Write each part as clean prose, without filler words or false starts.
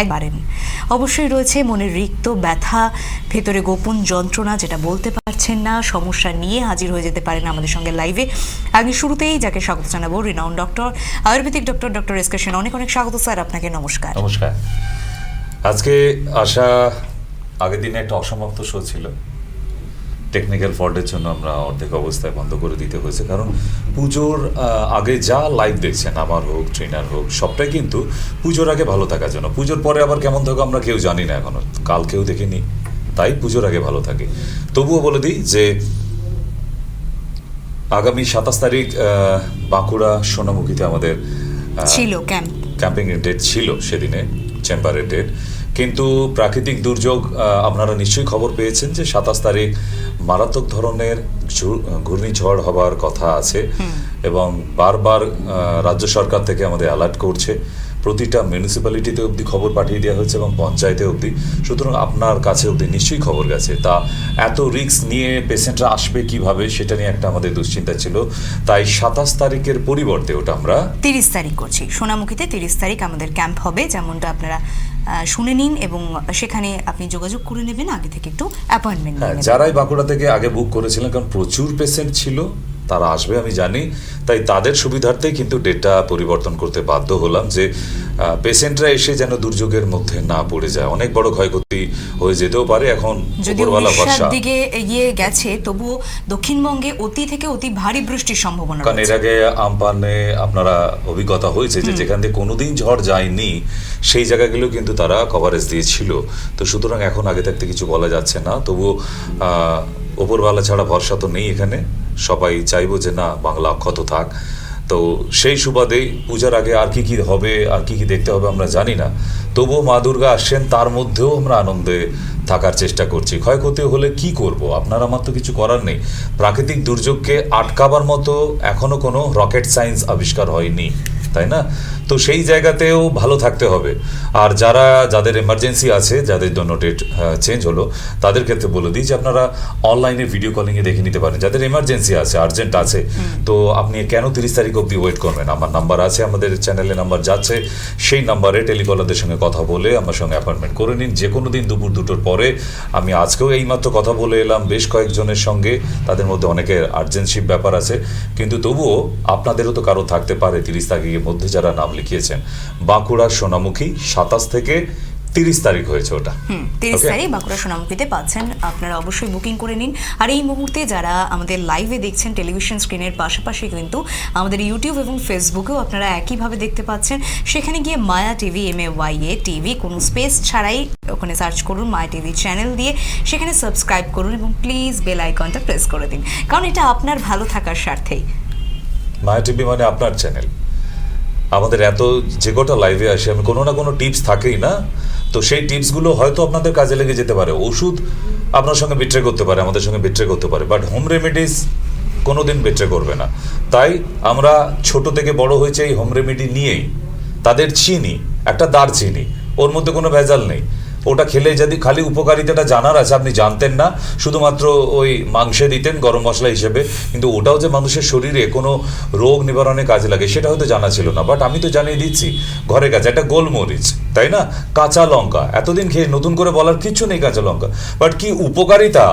একবারেন অবশ্যই রয়েছে মনের রিক্ত ব্যথা, ভেতরে গোপন যন্ত্রণা যেটা বলতে পারছেন না, সমস্যা নিয়ে হাজির হয়ে যেতে পারেন আমাদের সঙ্গে লাইভে। আগে শুরুতেই যাকে স্বাগত জানাবো, renowned doctor, Ayurvedic doctor S K Sen. অনেক অনেক স্বাগত স্যার আপনাকে। নমস্কার। নমস্কার। আজকে আসা আগের দিনে একটা অসমাপ্ত শো ছিল, টেকনিক্যাল ফল্টের জন্য আমরা অর্ধেক অবস্থায় বন্ধ করে দিতে হয়েছে। কারণ পুজোর আগে যা লাইভ দেখছেন, আমার হোক ট্রেনার হোক, সবটাই কিন্তু পুজোর আগে ভালো থাকার জন্য। পুজোর পরে আবার কেমন থাকো আমরা কেউ জানি না, এখনো কাল কেউ দেখিনি, তাই পুজোর আগে ভালো থাকে। তবুও বলে দিই যে আগামী 27 তারিখ বাঁকুড়া সোনামুখীতে আমাদের ছিল ক্যাম্পিং ডেট ছিল, সেদিনে চেম্বারের ডেট। কিন্তু প্রাকৃতিক দুর্যোগ আপনারা নিশ্চয়ই খবর পেয়েছেন যে 27 তারিখ মারাত্মক ধরনের ঘূর্ণিঝড় হবার কথা আছে এবং বারবার রাজ্য সরকার থেকে আমাদের অ্যালার্ট করছে। প্রতিটা মিউনিসিপ্যালিটিতে অবধি খবর পাঠিয়ে দেওয়া হয়েছে এবং পঞ্চায়েতে অবধি। সুতরাং আপনার কাছে অবধি নিশ্চয়ই খবর গেছে। তা এত রিস্ক নিয়ে পেশেন্টরা আসবে কিভাবে, সেটা নিয়ে একটা আমাদের দুশ্চিন্তা ছিল। তাই 27 তারিখের পরিবর্তে ওটা আমরা 30 তারিখ করছি। সোনামুখীতে 30 তারিখ আমাদের ক্যাম্প হবে, যেমনটা আপনারা শুনে নিন এবং সেখানে আপনি যোগাযোগ করে নেবেন, আগে থেকে একটু অ্যাপয়েন্টমেন্ট নিয়ে নেবেন। যারাই বাঁকুড়া থেকে আগে বুক করেছিলেন, কারণ প্রচুর পেশেন্ট ছিল, তারা আসবে আমি জানি, তাই তাদের সুবিধার্থেই কিন্তু ডেটটা পরিবর্তন করতে বাধ্য হলাম, যে পেশেন্টরা এসে যেন দুর্যোগের মধ্যে না পড়ে যায়। অনেক বড় ক্ষয়ক্ষতি হয়ে যেতেও পারে। এখন উপরওয়ালা ভরসা, দিকে এগিয়ে গেছে, তবুও দক্ষিণবঙ্গে অতি থেকে অতি ভারী বৃষ্টির সম্ভাবনা। কারণ এর আগে আমপানে আপনারা অভিজ্ঞতা হয়েছে যে যেখান থেকে কোনোদিন ঝড় যায়নি সেই জায়গাগুলো কিন্তু তারা কভারেজ দিয়েছিল। তো সুতরাং এখন আগে থাকতে কিছু বলা যাচ্ছে না। তবুও ওপরওয়ালা ছাড়া ভরসা তো নেই এখানে। সবাই চাইবো যে না, বাংলা অক্ষত থাক। তো সেই সুবাদে পূজার আগে আর কি হবে, আর কি দেখতে হবে আমরা জানি না। তবুও মা দুর্গা আসছেন, তার মধ্যেও আমরা আনন্দে থাকার চেষ্টা করছি। ক্ষয়ক্ষতি হলে কি করব, আপনার আমার তো কিছু করার নেই। প্রাকৃতিক দুর্যোগকে আটকাবার মতো এখনো কোনো রকেট সায়েন্স আবিষ্কার হয়নি, তাই না? তো সেই জায়গাতেও ভালো থাকতে হবে। আর যাদের এমার্জেন্সি আছে, যাদের জন্য ডেট চেঞ্জ হলো, তাদের ক্ষেত্রে বলে দিই যে আপনারা অনলাইনে ভিডিও কলিংয়ে দেখে নিতে পারেন। যাদের এমার্জেন্সি আছে, আর্জেন্ট আছে, তো আপনি কেন 30 তারিখ অবধি ওয়েট করবেন? আমার নাম্বার আছে, আমাদের চ্যানেলে নাম্বার যাচ্ছে, সেই নাম্বারে টেলিকলারদের সঙ্গে কথা বলে আমার সঙ্গে অ্যাপয়েন্টমেন্ট করে নিন। যে কোনো দিন দুপুর 2টোর পরে। আমি আজকেও এইমাত্র কথা বলে এলাম বেশ কয়েকজনের সঙ্গে, তাদের মধ্যে অনেকের আর্জেন্সির ব্যাপার আছে, কিন্তু তবুও আপনাদেরও তো কারো থাকতে পারে 30 তারিখের মধ্যে যারা নাম লিখিয়েছেন। বাঁকুড়া সোনামুখী 27 থেকে 30 তারিখ হয়েছে ওটা। 30 তারিখ বাঁকুড়া সোনামুখীতে পাচ্ছেন, আপনারা অবশ্যই বুকিং করে নিন। আর এই মুহূর্তে যারা আমাদের লাইভে দেখছেন টেলিভিশন স্ক্রিনের পাশাপাশি কিন্তু আমাদের ইউটিউব এবং ফেসবুকেও আপনারা একইভাবে দেখতে পাচ্ছেন। সেখানে গিয়ে মায়া টিভি, MAYA টিভি, কোনো স্পেস ছাড়াই ওখানে সার্চ করুন, মায়া টিভি চ্যানেল দিয়ে সেখানে সাবস্ক্রাইব করুন এবং প্লিজ বেল আইকনটা প্রেস করে দিন, কারণ এটা আপনার ভালো থাকার স্বার্থেই। মায়া টিভি মানে আপনার চ্যানেল। আমাদের এত যে কটা লাইভে আসে, আমি কোনো না কোনো টিপস থাকেই না, তো সেই টিপসগুলো হয়তো আপনাদের কাজে লেগে যেতে পারে। ওষুধ আপনার সঙ্গে বিট্রে করতে পারে, আমাদের সঙ্গে বিট্রে করতে পারে, বাট হোম রেমেডিস কোনোদিন বিট্রে করবে না। তাই আমরা ছোট থেকে বড় হয়েছে এই হোম রেমেডি নিয়েই। তাদের চিনি, একটা দারচিনি, ওর মধ্যে কোনো ভেজাল নেই। ওটা খেলে যদি খালি উপকারিতাটা জানার আছে, আপনি জানতেন না, শুধুমাত্র ওই মাংসে দিতেন গরম মশলা হিসেবে, কিন্তু ওটাও যে মানুষের শরীরে কোনো রোগ নিবারণে কাজে লাগে সেটা হয়তো জানা ছিল না। বাট আমি তো জানিয়ে দিচ্ছি, ঘরে কাছে একটা গোলমরিচ, তাই না, কাঁচা লঙ্কা, এতদিন খেয়ে নতুন করে বলার কিছু নেই কাঁচা লঙ্কা, বাট কি উপকারিতা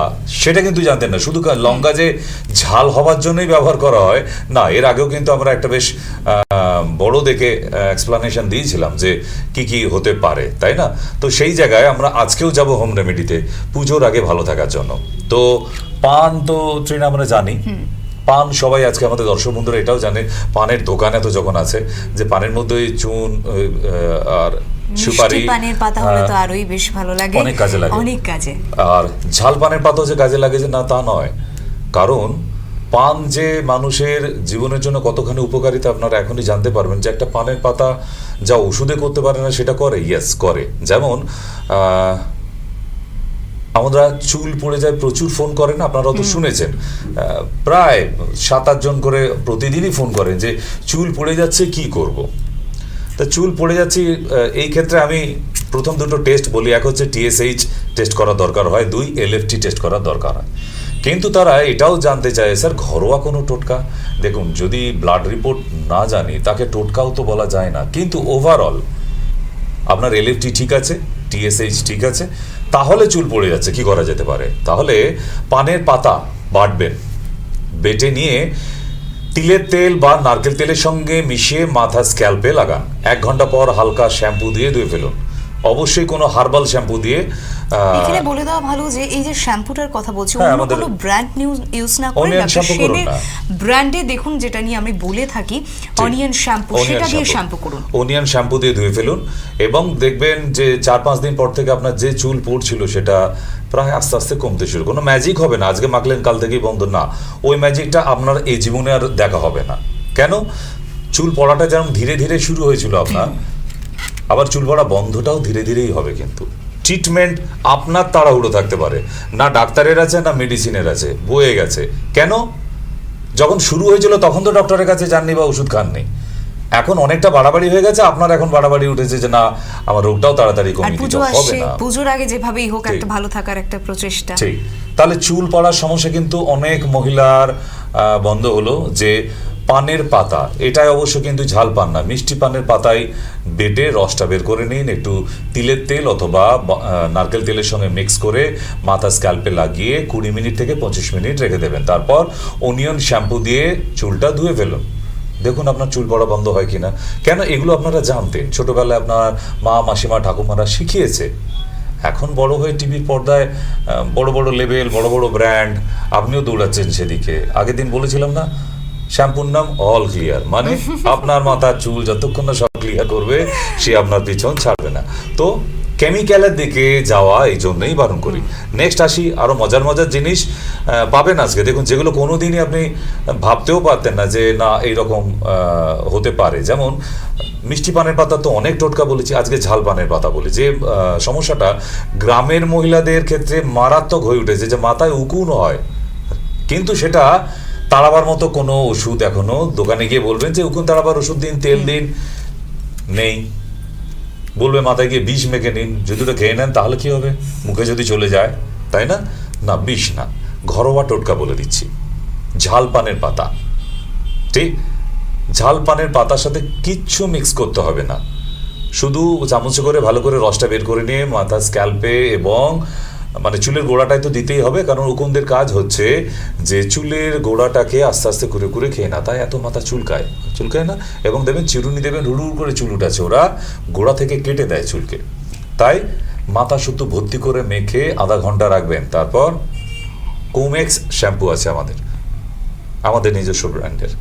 সেটা কিন্তু জানতেন না। শুধু লঙ্কা যে ঝাল হওয়ার জন্যই ব্যবহার করা হয় না, এর আগেও কিন্তু আমরা একটা বেশ বড় দেখে এক্সপ্লানেশন দিয়েছিলাম যে কি কি হতে পারে, তাই না? তো সেই জায়গায় আমরা আজকেও যাব হোম রেমেডিতে পুজোর আগে ভালো থাকার জন্য। তো পান তো ট্রেন আমরা জানি, পান সবাই আজকে আমাদের দর্শক বন্ধুরা এটাও জানে, পানের দোকানে তো যখন আছে যে পানের মধ্যে চুন আর সুপারি, পানের পাতা হলে তো আরোই বেশ ভালো লাগে, অনেক কাজে লাগে, অনেক কাজে। আর ঝাল পানের পাতাও যে কাজে লাগে যে না তা নয়, কারণ পান যে মানুষের জীবনের জন্য কতখানি উপকারিতা আপনারা এখনই জানতে পারবেন। যে একটা পানের পাতা যা ওষুধে করতে পারে না সেটা করে, ইয়েস করে। যেমন আমরা চুল পড়ে যায়, প্রচুর ফোন করেন, আপনারাও তো শুনেছেন, প্রায় 7-8 জন করে প্রতিদিনই ফোন করেন যে চুল পড়ে যাচ্ছে কি করব। তা চুল পড়ে যাচ্ছি, এই ক্ষেত্রে আমি প্রথম দুটো টেস্ট বলি। এক হচ্ছে TSH টেস্ট করা দরকার হয়, 2 LFT টেস্ট করা দরকার হয়। কিন্তু তারা এটাও জানতে চায় স্যার ঘরোয়া কোনো টোটকা। দেখুন, যদি ব্লাড রিপোর্ট না জানি তাকে টোটকাও তো বলা যায় না, কিন্তু ওভারঅল আপনার LFT ঠিক আছে, TSH ঠিক আছে, তাহলে চুল পড়ে যাচ্ছে, কি করা যেতে পারে? তাহলে পানের পাতা বাটবেন, বেটে নিয়ে তিলের তেল বা নারকেল তেলের সঙ্গে মিশিয়ে মাথা স্ক্যাল্পে লাগান। 1 ঘন্টা পর হালকা শ্যাম্পু দিয়ে ধুয়ে ফেলুন, অবশ্যই কোনো হার্বাল শ্যাম্পু দিয়ে। এখানে বলে দেওয়া ভালো যে এই যে শ্যাম্পুটার কথা বলছি, হ্যাঁ, অন্য আমাদের কোনো ব্র্যান্ড ইউজ না করে Onion ডক্টর shampoo করুন সেনের না। ব্র্যান্ডে দেখুন, যেটা নিয়ে আমি বলে থাকি অনিয়ন শ্যাম্পু, সেটা দিয়ে শ্যাম্পু করুন। অনিয়ন শ্যাম্পু দিয়ে ধুয়ে ফেলুন এবং দেখবেন যে 4-5 দিন পর থেকে আপনার যে চুল পড়ছিল সেটা প্রায় আস্তে আস্তে কমতে শুরু। কোনো ম্যাজিক হবে না, আজকে মাখলেন কাল থেকেই বন্ধ না, ওই ম্যাজিকটা আপনার এই জীবনে আর দেখা হবে না। কেন? চুল পড়াটা যেমন ধীরে ধীরে শুরু হয়েছিল আপনার, আবার চুল পড়া বন্ধটাও ধীরে ধীরেই হবে। কিন্তু ট্রিটমেন্ট আপনার তাড়াহুড়ো থাকতে পারে না, ডাক্তারের আছে না মেডিসিনের আছে, বয়ে গেছে। কেন? যখন শুরু হয়েছিল তখন তো ডক্টরের কাছে যাননি বা ওষুধ খাননি। এখন অনেকটা বাড়াবাড়ি হয়ে গেছে, আপনার এখন বাড়াবাড়ি উঠেছে যে না আমার রোগটাও তাড়াতাড়ি আর কমিয়ে দিতে পুজো হবে আসছে, না। পুজোর আগে যেভাবেই হোক ঠিক। একটা ভালো থাকার একটা প্রচেষ্টা। ঠিক, তাহলে চুল পড়ার সমস্যা কিন্তু অনেক মহিলার বন্ধ হলো যে পানের পাতা, এটাই অবশ্য কিন্তু ঝাল পান না, মিষ্টি পানের পাতায় বেটে রসটা বের করে নিন, একটু তিলের তেল অথবা নারকেল তেলের সঙ্গে মিক্স করে মাথা স্ক্যাল্পে লাগিয়ে 20 মিনিট থেকে 25 মিনিট রেখে দেবেন। তারপর অনিয়ন শ্যাম্পু দিয়ে চুলটা ধুয়ে ফেলুন, দেখুন আপনার চুল পড়া বন্ধ হয় কিনা। কেন? এগুলো আপনারা জানতেন, ছোটবেলায় আপনার মা, মাসিমা, ঠাকুমারা শিখিয়েছে। এখন বড় হয়ে টিভির পর্দায় বড় বড় লেবেল, বড় বড় ব্র্যান্ড, আপনিও দৌড়াচ্ছেন সেদিকে। আগের দিন বলেছিলাম না, শ্যাম্পুর নাম অল ক্লিয়ার, মানে আপনার মাথার চুল যতক্ষণ না সব ক্লিয়ার করবে সে আপনার পিছন ছাড়বে না। তো কেমিক্যালের দিকে যাওয়া এই জন্যই বারণ করি। নেক্সট আসি, আরো মজার মজার জিনিস পাবেন আজকে, দেখুন যেগুলো কোনোদিনই আপনি ভাবতেও পারতেন না যে না এইরকম হতে পারে। যেমন মিষ্টি পানের পাতা তো অনেক টোটকা বলেছি, আজকে ঝাল পানের পাতা বলি। যে সমস্যাটা গ্রামের মহিলাদের ক্ষেত্রে মারাত্মক হয়ে উঠেছে, যে মাথায় উকুন হয়, কিন্তু সেটা তাড়াবার মতো কোনো ওষুধ এখনো, দোকানে গিয়ে বলবেন যে উকুন তাড়াবার ওষুধ দিন, তেল দিন, নেই। বলবে মাথায় গিয়ে বিষ মেখে নিন, যদি ওটা খেয়ে নেন তাহলে কি হবে? মুখে যদি চলে যায়, তাই না? না, বিষ না, ঘরোয়া টোটকা বলে দিচ্ছি, ঝাল পানের পাতা। ঠিক, ঝাল পানের পাতার সাথে কিচ্ছু মিক্স করতে হবে না, শুধু চামচে করে ভালো করে রসটা বের করে নিয়ে মাথা স্ক্যাল্পে এবং মানে চুলের গোড়াটায় তো দিতেই হবে, কারণ উকুনদের কাজ হচ্ছে যে চুলের গোড়াটাকে আস্তে আস্তে করে করে খেয়ে না, তাই এত মাথা চুলকায় না। এবং দেবেন চিরুনি দেবেন, হুড় করে চুল উঠাচ্ছে, ওরা গোড়া থেকে কেটে দেয় চুলকে। তাই মাথা শুধু ভর্তি করে মেখে আধা ঘন্টা রাখবেন। তারপর কোমেক্স শ্যাম্পু আছে আমাদের নিজস্ব ব্র্যান্ডের,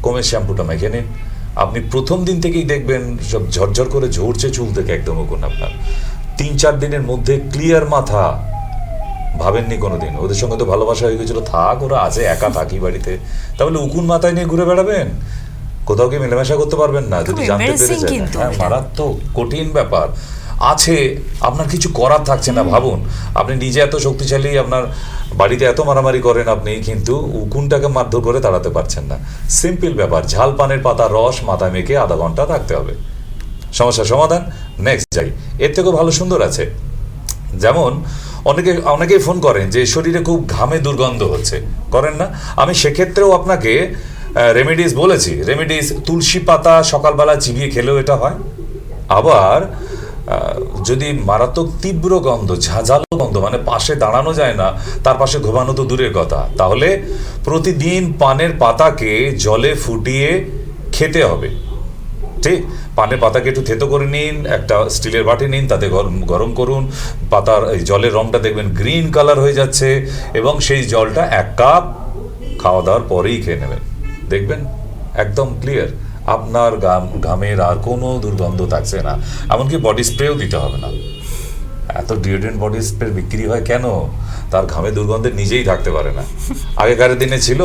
কোমেক্স শ্যাম্পুটা মেখে নিন। আপনি প্রথম দিন থেকেই দেখবেন সব ঝরঝর করে ঝরছে চুল থেকে একদম উকুন আপনার। 3-4 দিনের মধ্যে ক্লিয়ার মাথা। ভাবেননি কোনোদিন ওদের সঙ্গে তো ভালোবাসা হয়ে গেছিল, থাক ওরা আছে, একা থাকি বাড়িতে, তাহলে উকুন মাথায় নিয়ে ঘুরে বেড়াবেন, কোথাও কি মেলামেশা করতে পারবেন না যদি জানতে পেরে যান। হ্যাঁ, মারাত্মক কঠিন ব্যাপার আছে, আপনার কিছু করার থাকছে না। ভাবুন, আপনি নিজে এত শক্তিশালী, আপনার বাড়িতে এত মারামারি করেন আপনি, কিন্তু উকুনটাকে মারধর করে তাড়াতে পারছেন না। সিম্পল ব্যাপার, ঝাল পানের পাতা রস মাথায় মেখে আধা ঘন্টা থাকতে হবে, সমস্যার সমাধান। নেক্সট যাই, এর থেকেও ভালো সুন্দর আছে। যেমন অনেকেই ফোন করেন যে শরীরে খুব ঘামে দুর্গন্ধ হচ্ছে, করেন না? আমি সেক্ষেত্রেও আপনাকে রেমেডিস বলেছি। রেমেডিস, তুলসী পাতা সকালবেলা চিবিয়ে খেলেও এটা হয়। আবার যদি মারাত্মক তীব্র গন্ধ, ঝাঁঝালো গন্ধ, মানে পাশে দাঁড়ানো যায় না, তার পাশে ঘুমানো তো দূরের কথা, তাহলে প্রতিদিন পানের পাতাকে জলে ফুটিয়ে খেতে হবে। ঠিক, পানের পাতাকে একটু থেতো করে নিন, একটা স্টিলের বাটি নিন, তাতে গরম করুন, পাতার এই জলের রংটা দেখবেন গ্রিন কালার হয়ে যাচ্ছে, এবং সেই জলটা 1 কাপ খাওয়া দাওয়ার পরেই খেয়ে নেবেন, দেখবেন একদম ক্লিয়ার, আপনার ঘামের আর কোনো দুর্গন্ধ থাকছে না। এমনকি বডি স্প্রেও দিতে হবে না। এত ডিওড্রেন্ট বডি স্প্রে বিক্রি হয় কেন? তার ঘামে দুর্গন্ধে নিজেই থাকতে পারে না, আগেকার দিনে ছিল।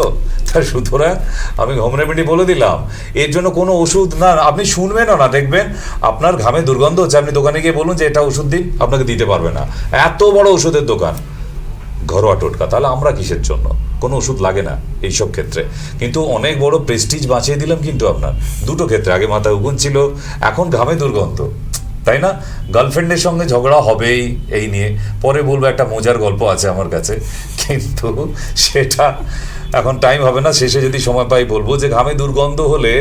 তার সুতরাং আমি হোম রেমেডি বলে দিলাম, এর জন্য কোনো ওষুধ না, আপনি শুনবেনও না, দেখবেন আপনার ঘামে দুর্গন্ধ হচ্ছে, আপনি দোকানে গিয়ে বলুন যে এটা ওষুধ দিন, আপনাকে দিতে পারবে না, এত বড় ওষুধের দোকান। ঘরোয়া টোটকা, তাহলে আমরা কিসের জন্য? কোনো ওষুধ লাগে না এইসব ক্ষেত্রে, কিন্তু অনেক বড় প্রেস্টিজ বাঁচিয়ে দিলাম কিন্তু আপনার দুটো ক্ষেত্রে। আগে মাথায় উকুন ছিল, এখন ঘামে দুর্গন্ধ, তাই না? গার্লফ্রেন্ডের সঙ্গে ঝগড়া হবেই এই নিয়ে, পরে বলবো একটা মজার গল্প আছে আমার কাছে, কিন্তু সেটা এখন টাইম হবে না, শেষে যদি সময় পাই বলবো যে ঘামে দুর্গন্ধ হলে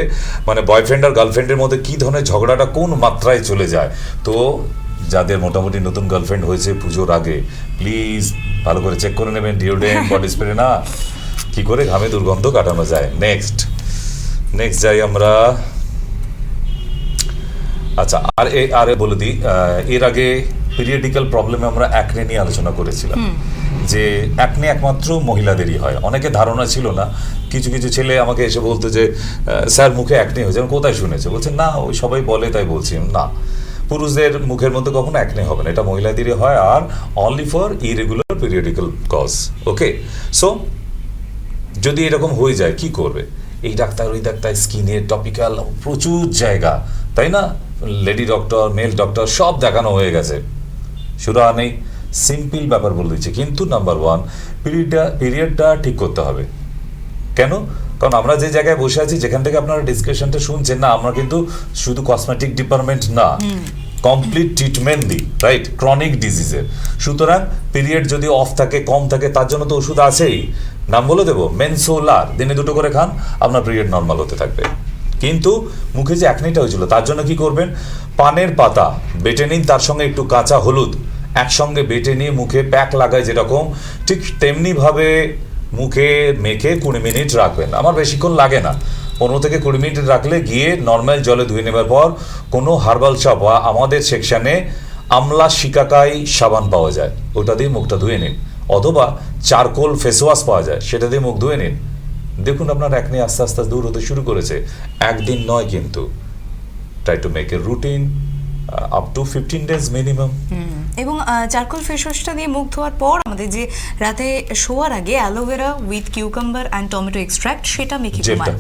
মানে বয়ফ্রেন্ড আর গার্লফ্রেন্ডের মধ্যে কি ধরনের ঝগড়াটা কোন মাত্রায় চলে যায়। তো যাদের মোটামুটি নতুন গার্লফ্রেন্ড হয়েছে পুজোর আগে, প্লিজ ভালো করে চেক করে নেবেন ডিওড্রেন্ট বডি স্প্রে না কি করে ঘামে দুর্গন্ধ কাটানো যায়। নেক্সট যাই আমরা। আচ্ছা, আর বলে দিই, এর আগে পিরিয়ডিক্যাল প্রবলেমে আমরা অ্যাকনে নিয়ে আলোচনা করেছিলাম, যে অ্যাকনে একমাত্র মহিলাদেরই হয়। অনেকে ধারণা ছিল না, কিছু কিছু ছেলে আমাকে এসে বলতো যে স্যার মুখে অ্যাকনে হয়েছে, আমি কোথায় শুনেছে, বলছে না ওই সবাই বলে তাই বলছি। না, পুরুষদের মুখের মধ্যে কখনো অ্যাকনে হবে না, এটা মহিলাদেরই হয়, আর only for irregular periodical cause. Okay, so যদি এরকম হয়ে যায় কি করবে? এই ডাক্তার ওই ডাক্তার, স্কিনের টপিক্যাল প্রচুর জায়গা, তাই না? লেডি ডক্টর, মেল ডক্টর সব দেখানো হয়ে গেছে, সুরা নেই। সিম্পল ব্যাপার বলে দিচ্ছে, কিন্তু নাম্বার ওয়ান, পিরিয়ডটা ঠিক করতে হবে। কেন? কারণ আমরা যে জায়গায় বসে আছি, যেখান থেকে আপনারা ডিসকাশনটা শুনছেন না, আমরা কিন্তু শুধু কসমেটিক ডিপার্টমেন্ট না, কমপ্লিট ট্রিটমেন্ট দিই, রাইট, ক্রনিক ডিজিজের। সুতরাং পিরিয়ড যদি অফ থাকে, কম থাকে, তার জন্য তো ওষুধ আছেই, নাম বলে দেবো মেনসোলার, দিনে 2 করে খান, আপনার পিরিয়ড নর্মাল হতে থাকবে। কিন্তু মুখে যে অ্যাকনিটা হয়েছিল তার জন্য কি করবেন? পানের পাতা বেটে নিন, তার সঙ্গে একটু কাঁচা হলুদ একসঙ্গে বেটে নিয়ে মুখে প্যাক লাগায় যেরকম, ঠিক তেমনিভাবে মুখে মেখে 20 মিনিট রাখবেন। আমার বেশিক্ষণ লাগে না, 15 থেকে 20 মিনিট রাখলে গিয়ে নর্মাল জলে ধুয়ে নেবার পর কোনো হার্বাল শপ বা আমাদের সেকশানে আমলা শিকাকাই সাবান পাওয়া যায়, ওটা দিয়ে মুখটা ধুয়ে নিন, অথবা চারকোল ফেস ওয়াশ পাওয়া যায়, সেটা দিয়ে মুখ ধুয়ে নিন। দেখুন আপনার অ্যাকনে আস্তে আস্তে দূর হতে শুরু করেছে। একদিন নয়, কিন্তু try to make a routine up to 15 days minimum. এবং চারকোল ফেস ওয়াশটা দিয়ে মুখ ধোয়ার পর আমাদের যে রাতে শোয়ার আগে aloe vera with cucumber and tomato extract সেটা মেখে ঘুমান।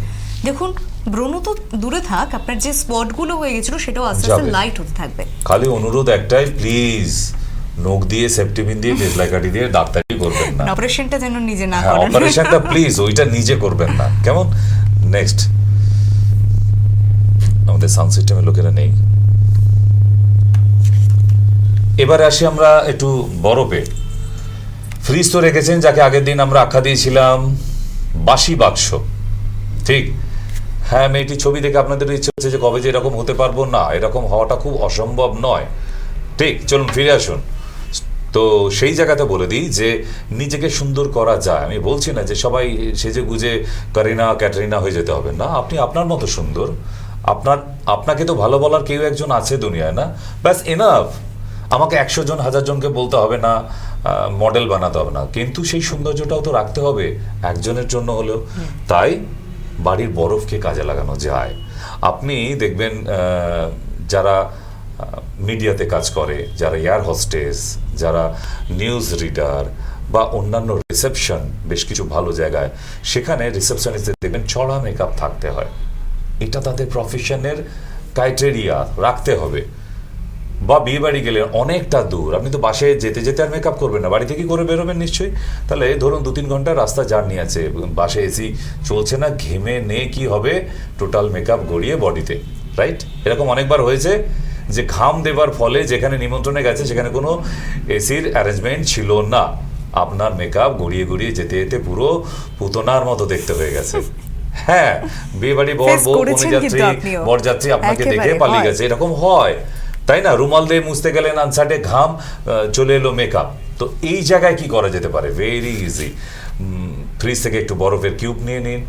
দেখুন ব্রণ তো দূরে থাক, আপনার যে স্পটগুলো হয়ে গেছিল সেটাও আস্তে আস্তে লাইট হতে থাকবে। খালি অনুরোধ একটাই, প্লিজ নখ দিয়ে সেপ্টিপিন দিয়ে ডেসলাইকাটি দিয়ে ডাক্তারি করবেন না, অপারেশনটা যেন নিজে না করেন, অপারেশনটা প্লিজ ওইটা নিজে করবেন না, কেমন? নেক্সট, আমাদের সাউন্ড সিস্টেমের লোকেরা নেই। এবারে আসি আমরা একটু বরফে। ফ্রিজ তো রেখেছেন, যাকে আগের দিন আমরা আখ্যা দিয়েছিলাম বাসি বাক্স, ঠিক? হ্যাঁ, মেয়েটি ছবি দেখে আপনাদের ইচ্ছে হচ্ছে যে কবে যে এরকম হতে পারবো, না, এরকম হওয়াটা খুব অসম্ভব নয়, ঠিক? চলুন ফিরে আসুন। তো সেই জায়গাতে বলে দিই যে নিজেকে সুন্দর করা যায়। আমি বলছি না যে সবাই সেজে গুজে কারিনা ক্যাটরিনা হয়ে যেতে হবে না, আপনি আপনার মতো সুন্দর, আপনাকে তো ভালো বলার কেউ একজন আছে দুনিয়ায়, না? ব্যাস এনাফ। আমাকে 100 জন 1000 জনকে বলতে হবে না, মডেল বানাতে হবে না, কিন্তু সেই সৌন্দর্যটাও তো রাখতে হবে একজনের জন্য হলেও। তাই বাড়ির বরফকে কাজে লাগানো যায়। আপনি দেখবেন যারা মিডিয়াতে কাজ করে, যারা এয়ার হোস্টেস, যারা নিউজ রিডার বা অন্যান্য রিসেপশন, বেশ কিছু ভালো জায়গায়, সেখানে রিসেপশনিস্টদের দেখবেন চড়া মেকআপ থাকতে হয়। এটা তাদের প্রফেশনের ক্রাইটেরিয়া, রাখতে হবে। বা বিয়ে বাড়ি গেলে অনেকটা দূর, আপনি তো বাসে যেতে যেতে আর মেকআপ করবেন না, বাড়ি থেকে করে বেরোবেন নিশ্চয়ই। তাহলে ধরুন 2-3 ঘন্টার রাস্তা জার্নি আছে, বাসে এসি চলছে না, ঘেমে নিয়ে কি হবে, টোটাল মেকআপ গড়িয়ে বডিতে, রাইট? এরকম অনেকবার হয়েছে যে ঘাম দেবার ফলে যেখানে নিমন্ত্রণে গেছে সেখানে কোনো এসির অ্যারেঞ্জমেন্ট ছিল না, আপনার মেকআপ গড়িয়ে গড়িয়ে যেতে যেতে পুরো পুতনার মতো দেখতে হয়ে গেছে। হ্যাঁ, বিয়ে বাড়ি বরযাত্রী আপনাকে দেখে পালিয়ে গেছে, এরকম হয়, তাই না? রুমাল দিয়ে মুছতে গেলেন, আনসাটে ঘাম চলে এলো মেকআপ। তো এই জায়গায় কি করা যেতে পারে? Very easy. ফ্রিজ থেকে একটু বরফের কিউব নিয়ে নিন,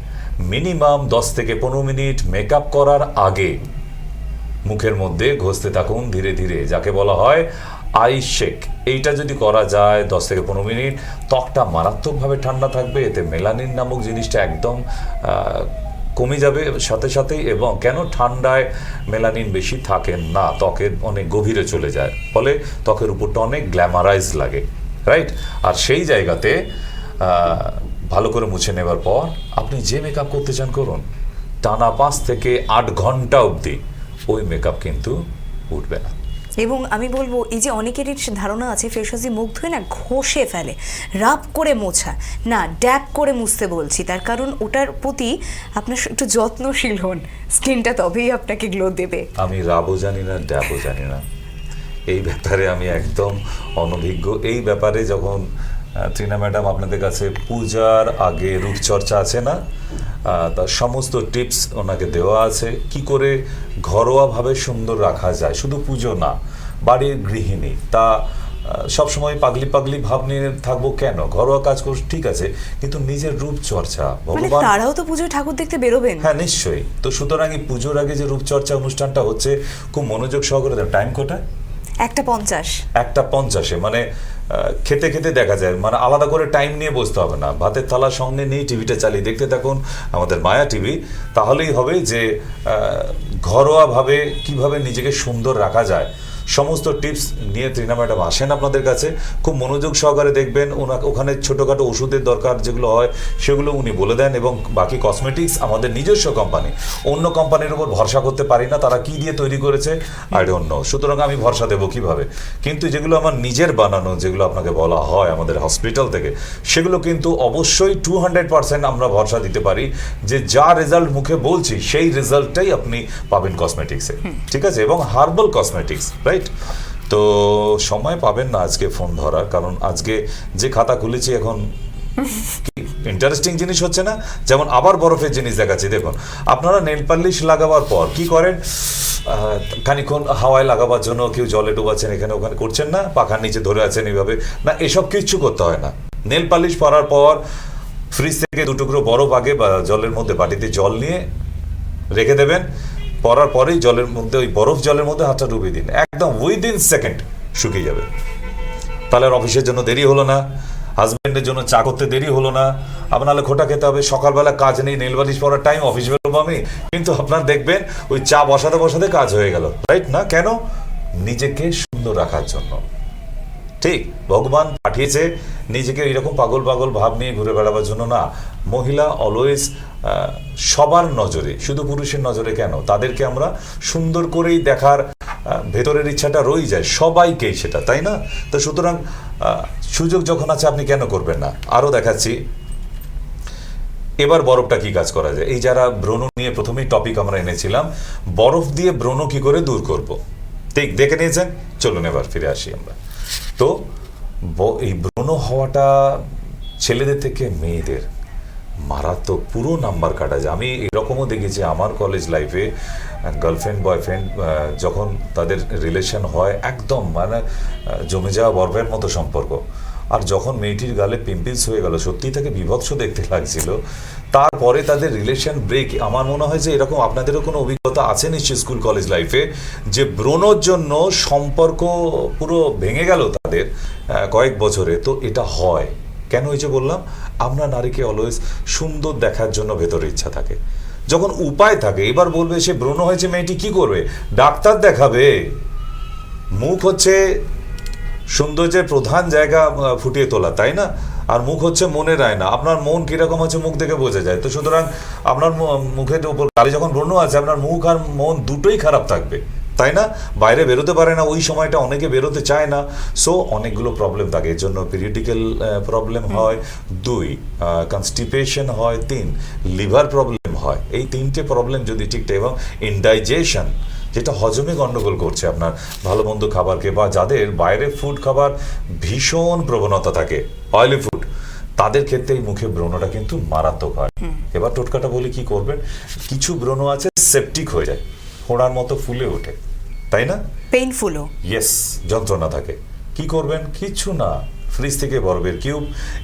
মিনিমাম 10 থেকে 15 মিনিট মেকআপ করার আগে মুখের মধ্যে ঘষতে থাকুন ধীরে ধীরে, যাকে বলা হয় আইস শেক। এইটা যদি করা যায় 10 থেকে 15 মিনিট, ত্বকটা মারাত্মকভাবে ঠান্ডা থাকবে, এতে মেলানিন নামক জিনিসটা একদম কমে যাবে সাথে সাথেই। এবং কেন ঠান্ডায় মেলানিন বেশি থাকে না, ত্বকের অনেক গভীরে চলে যায়, ফলে ত্বকের উপরটা অনেক গ্ল্যামারাইজ লাগে, রাইট? আর সেই জায়গাতে ভালো করে মুছে নেবার পর আপনি যে মেকআপ করতে চান করুন, টানা 5 থেকে 8 ঘন্টা অবধি ওই মেকআপ কিন্তু উঠবে না। এবং আমি বলবো, এই যে অনেকেরই ধারণা আছে ফেস ওয়াশ দিয়ে মুখ ধুয়ে না ঘষে ফেলে, রাব করে মোছা না, ড্যাব করে মুছতে বলছি, তার কারণ ওটার প্রতি আপনার একটু যত্নশীল হন, স্কিনটা তবেই আপনাকে গ্লো দেবে। আমি রাবও জানি না, ড্যাবও জানি না, এই ব্যাপারে আমি একদম অনভিজ্ঞ। এই ব্যাপারে যখন ত্রিনা ম্যাডাম আপনাদের কাছে পূজার আগে রূপচর্চা আছে না, তার সমস্ত টিপস ওনাকে দেওয়া আছে কি করে ঘরোয়াভাবে সুন্দর রাখা যায়, শুধু পুজো না, বাড়ির গৃহিণী তা সবসময় পাগলি পাগলি ভাব নিয়ে থাকবো কেন, ঘরোয়া কাজ করছি ঠিক আছে, কিন্তু নিজের রূপচর্চা মানে ভগবান। তারাও তো পুজোয় ঠাকুর দেখতে বেরোবেন। হ্যাঁ নিশ্চয়ই। তো সুতরাং এই পুজোর আগে যে রূপচর্চা অনুষ্ঠানটা হচ্ছে খুব মনোযোগ সহকারে। টাইম কোটায় 1:50 1:50 মানে খেতে খেতে দেখা যায়, মানে আলাদা করে টাইম নিয়ে বসতে হবে না, ভাতের থালার সঙ্গে নিয়ে টিভিটা চালিয়ে দেখতে থাকুন আমাদের মায়া টিভি। তাহলেই হবে যে ঘরোয়াভাবে কিভাবে নিজেকে সুন্দর রাখা যায় সমস্ত টিপস নিয়ে ত্রিনা ম্যাডাম আসেন আপনাদের কাছে। খুব মনোযোগ সহকারে দেখবেন, ওখানে ছোটোখাটো ওষুধের দরকার যেগুলো হয় সেগুলো উনি বলে দেন। এবং বাকি কসমেটিক্স আমাদের নিজস্ব কোম্পানি, অন্য কোম্পানির উপর ভরসা করতে পারি না, তারা কি দিয়ে তৈরি করেছে আই ডোন্ট নো, সুতরাং আমি ভরসা দেবো কিভাবে। কিন্তু যেগুলো আমার নিজের বানানো, যেগুলো আপনাকে বলা হয় আমাদের হসপিটাল থেকে, সেগুলো কিন্তু অবশ্যই 200% আমরা ভরসা দিতে পারি যে যা রেজাল্ট মুখে বলছি সেই রেজাল্টটাই আপনি পাবেন কসমেটিক্সে, ঠিক আছে, এবং হার্বাল কসমেটিক্স, রাইট। তো সময় পাবেন না আজকে ফোন ধরার, কারণ আজকে যে খাতা খুলেছি এখন ইন্টারেস্টিং জিনিস হচ্ছে না। যেমন আবার বরফের জিনিস দেখাচ্ছি, দেখুন আপনারা নেল পালিশ লাগাবার পর কি করেন, খানিক্ষণ হাওয়ায় লাগাবার জন্য কেউ জলে ডুবাচ্ছেন, এখানে ওখানে করছেন না, পাখার নিচে ধরে আছেন এইভাবে না, এসব কিচ্ছু করতে হয় না। নেল পালিশ পরার পর ফ্রিজ থেকে 2 টুকরো বরফ আগে বা জলের মধ্যে বাটিতে জল নিয়ে রেখে দেবেন, পরার পরেই জলের মধ্যে ওই বরফ জলের মধ্যে হাতটা ডুবিয়ে দিন, একদম উইদিন সেকেন্ড শুকিয়ে যাবে। তাহলে আর অফিসের জন্য দেরি হলো না, হাজব্যান্ডের জন্য চা করতে দেরি হলো না, আপনার খোটা খেতে হবে, সকালবেলা কাজ নেই, নেল পালিশ পরার টাইম, অফিস বেরোবো আমি, কিন্তু আপনার দেখবেন ওই চা বসাতে বসাতে কাজ হয়ে গেল, রাইট না? কেন? নিজেকে সুন্দর রাখার জন্য। ঠিক, ভগবান পাঠিয়েছে নিজেকে এরকম পাগল পাগল ভাব নিয়ে ঘুরে বেড়াবার জন্য না। মহিলা অলওয়েজ সবার নজরে, শুধু পুরুষের নজরে কেন, তাদেরকে আমরা সুন্দর করেই দেখার ভেতরের ইচ্ছাটা রয়ে যায় সবাইকেই সেটা, তাই না? তো সুতরাং সুযোগ যখন আছে আপনি কেন করবেন না। আরও দেখাচ্ছি এবার বরফটা কি কাজ করা যায়। এই যারা ব্রণ নিয়ে প্রথমেই টপিক আমরা এনেছিলাম, বরফ দিয়ে ব্রণ কি করে দূর করব, ঠিক দেখে নিয়েছেন। চলুন এবার ফিরে আসি আমরা। তো এই ব্রণ হওয়াটা ছেলেদের থেকে মেয়েদের মারাত্মক, পুরো নাম্বার কাটা যায়। আমি এরকমও দেখেছি আমার কলেজ লাইফে, গার্লফ্রেন্ড বয়ফ্রেন্ড যখন তাদের রিলেশন হয় একদম মানে জমে যাওয়া বরফের মতো সম্পর্ক, আর যখন মেয়েটির গালে পিম্পলস হয়ে গেল, সত্যিই তাকে বিভৎস দেখতে লাগছিল, তারপরে তাদের রিলেশন ব্রেক। আমার মনে হয় যে এরকম আপনাদেরও কোনো অভিজ্ঞতা আছে নিশ্চয়ই স্কুল কলেজ লাইফে, যে ব্রণর জন্য সম্পর্ক পুরো ভেঙে গেল তাদের কয়েক বছরে। তো এটা হয় কেন হয়েছে বললাম, আমরা নারীকে অলওয়েজ সুন্দর দেখার জন্য ভেতরে ইচ্ছা থাকে, যখন উপায় থাকে। এবার বলবে সে ব্রণ হয়েছে, মেয়েটি কি করবে? ডাক্তার দেখাবে। মুখ হচ্ছে সৌন্দর্যের প্রধান জায়গা ফুটিয়ে তোলা, তাই না? আর মুখ হচ্ছে মনের আয়না। আপনার মন কিরকম আছে মুখ দেখে বোঝা যায়। তো সুতরাং আপনার মুখের উপর গালে যখন ব্রণ আছে, আপনার মুখ আর মন দুটোই খারাপ থাকবে, তাই না? বাইরে বেরোতে পারে না ওই সময়টা, অনেকে বেরোতে চায় না, সো অনেকগুলো প্রবলেম থাকে। এর জন্য পিরিয়ডিক্যাল প্রবলেম হয়, 2 কনস্টিপেশন হয়, 3 লিভার প্রবলেম হয়। এই 3টে প্রবলেম যদি ঠিকঠাক, এবং ইনডাইজেশন যেটা হজমে গন্ডগোল করছে আপনার ভালো মন্দ খাবারকে, বা যাদের বাইরে ফুড খাবার ভীষণ প্রবণতা থাকে, অয়েলি ফুড, তাদের ক্ষেত্রে এই মুখে ব্রণটা কিন্তু মারাত্মক হয়। এবার টোটকাটা বলি কি করবেন। কিছু ব্রণ আছে সেপটিক হয়ে যায়, ফোড়ার মতো ফুলে ওঠে, তাই না? পেইনফুলও, ইয়েস, যন্ত্রণা থাকে। কি করবেন? কিছু না, ফ্রিজ থেকে বরফের কিউব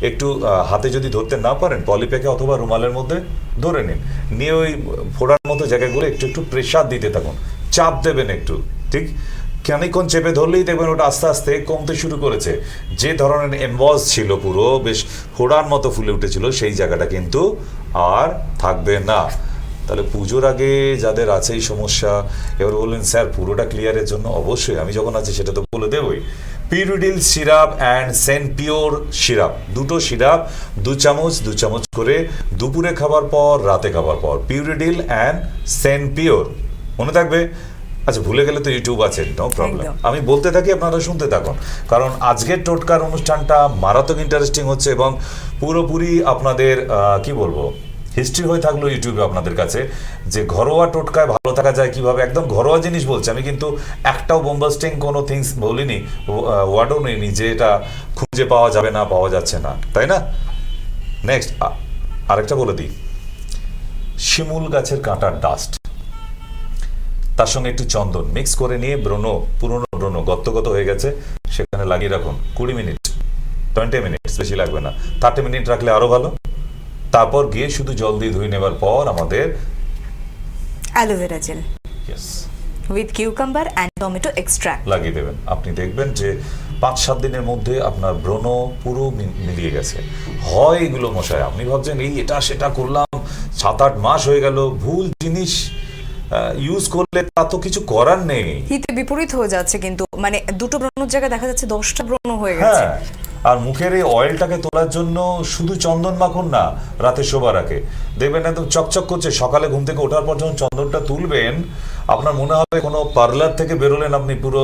একটু হাতে যদি ধরতে না পারেন, পলিপ্যাকে অথবা রুমালের মধ্যে ধরে নিন, নিয়ে ওই ফোড়ার মতো জায়গাগুলো একটু একটু প্রেশার দিতে থাকুন, চাপ দেবেন একটু, ঠিক খানিকক্ষণ চেপে ধরলেই দেখবেন ওটা আস্তে আস্তে কমতে শুরু করেছে। যে ধরনের এমবস ছিল, পুরো বেশ ফোড়ার মতো ফুলে উঠেছিল, সেই জায়গাটা কিন্তু আর থাকবে না। তাহলে পুজোর আগে যাদের আছে এই সমস্যা, এবার বললেন স্যার পুরোটা ক্লিয়ারের জন্য, অবশ্যই আমি যখন আছি সেটা তো বলে দেবই। পিরুডিল সিরাপ অ্যান্ড সেনপিওর সিরাপ, দুটো সিরাপ 2 চামচ করে দুপুরে খাবার পর, রাতে খাবার পর, পিউরিডিল অ্যান্ড সেনপিওর, মনে থাকবে। আচ্ছা, ভুলে গেলে তো ইউটিউব আছে, নো প্রবলেম, আমি বলতে থাকি, আপনারা শুনতে থাকুন, কারণ আজকের টোটকার অনুষ্ঠানটা মারাত্মক ইন্টারেস্টিং হচ্ছে এবং পুরোপুরি আপনাদের কি বলবো, হিস্ট্রি হয়ে থাকলো ইউটিউবে আপনাদের কাছে যে ঘরোয়া টোটকায় ভালো থাকা যায় কিভাবে, একদম ঘরোয়া জিনিস বলছি আমি, কিন্তু একটাও বোম্বাস্টিং কোনো থিংস বলিনি, ওয়ার্ডও নেইনি যে এটা খুঁজে পাওয়া যাবে না, পাওয়া যাচ্ছে না, তাই না? নেক্সট আরেকটা বলে দিই, শিমুল গাছের কাঁটার ডাস্ট, তার সঙ্গে একটু চন্দন মিক্স করে নিয়ে পুরনো ব্রণ গত হয়ে গেছে সেখানে লাগিয়ে রাখুন 20 মিনিট 20 মিনিট, বেশি লাগবে না, 30 মিনিট রাখলে আরো ভালো। তারপর গিয়ে শুধু জল দিয়ে ধুয়ে নেবার পর আমাদের aloe vera gel yes with cucumber and tomato extract লাগিয়ে দেবেন। আপনি দেখবেন যে 5-7 দিনের মধ্যে আপনার ব্রণ পুরো মিলিয়ে গেছে। হয় এগুলো মশাই, আপনি ভাবছেন এই এটা সেটা করলাম, 7-8 মাস হয়ে গেল, ভুল জিনিস ইউজ করলে তা তো কিছু করার নেই। হিতে বিপরীত হয়ে যাচ্ছে, কিন্তু মানে দুটো ব্রণের জায়গায় দেখা যাচ্ছে 10টা ব্রণ হয়ে গেছে। হ্যাঁ, আর মুখের এই অয়েলটাকে তোলার জন্য শুধু চন্দন মাখুন না রাতে শোবার আগে, দেখবেন একদম চকচক করছে। সকালে ঘুম থেকে ওঠার পর যখন চন্দনটা তুলবেন আপনার মনে হবে কোনো পার্লার থেকে বেরোলেন আপনি পুরো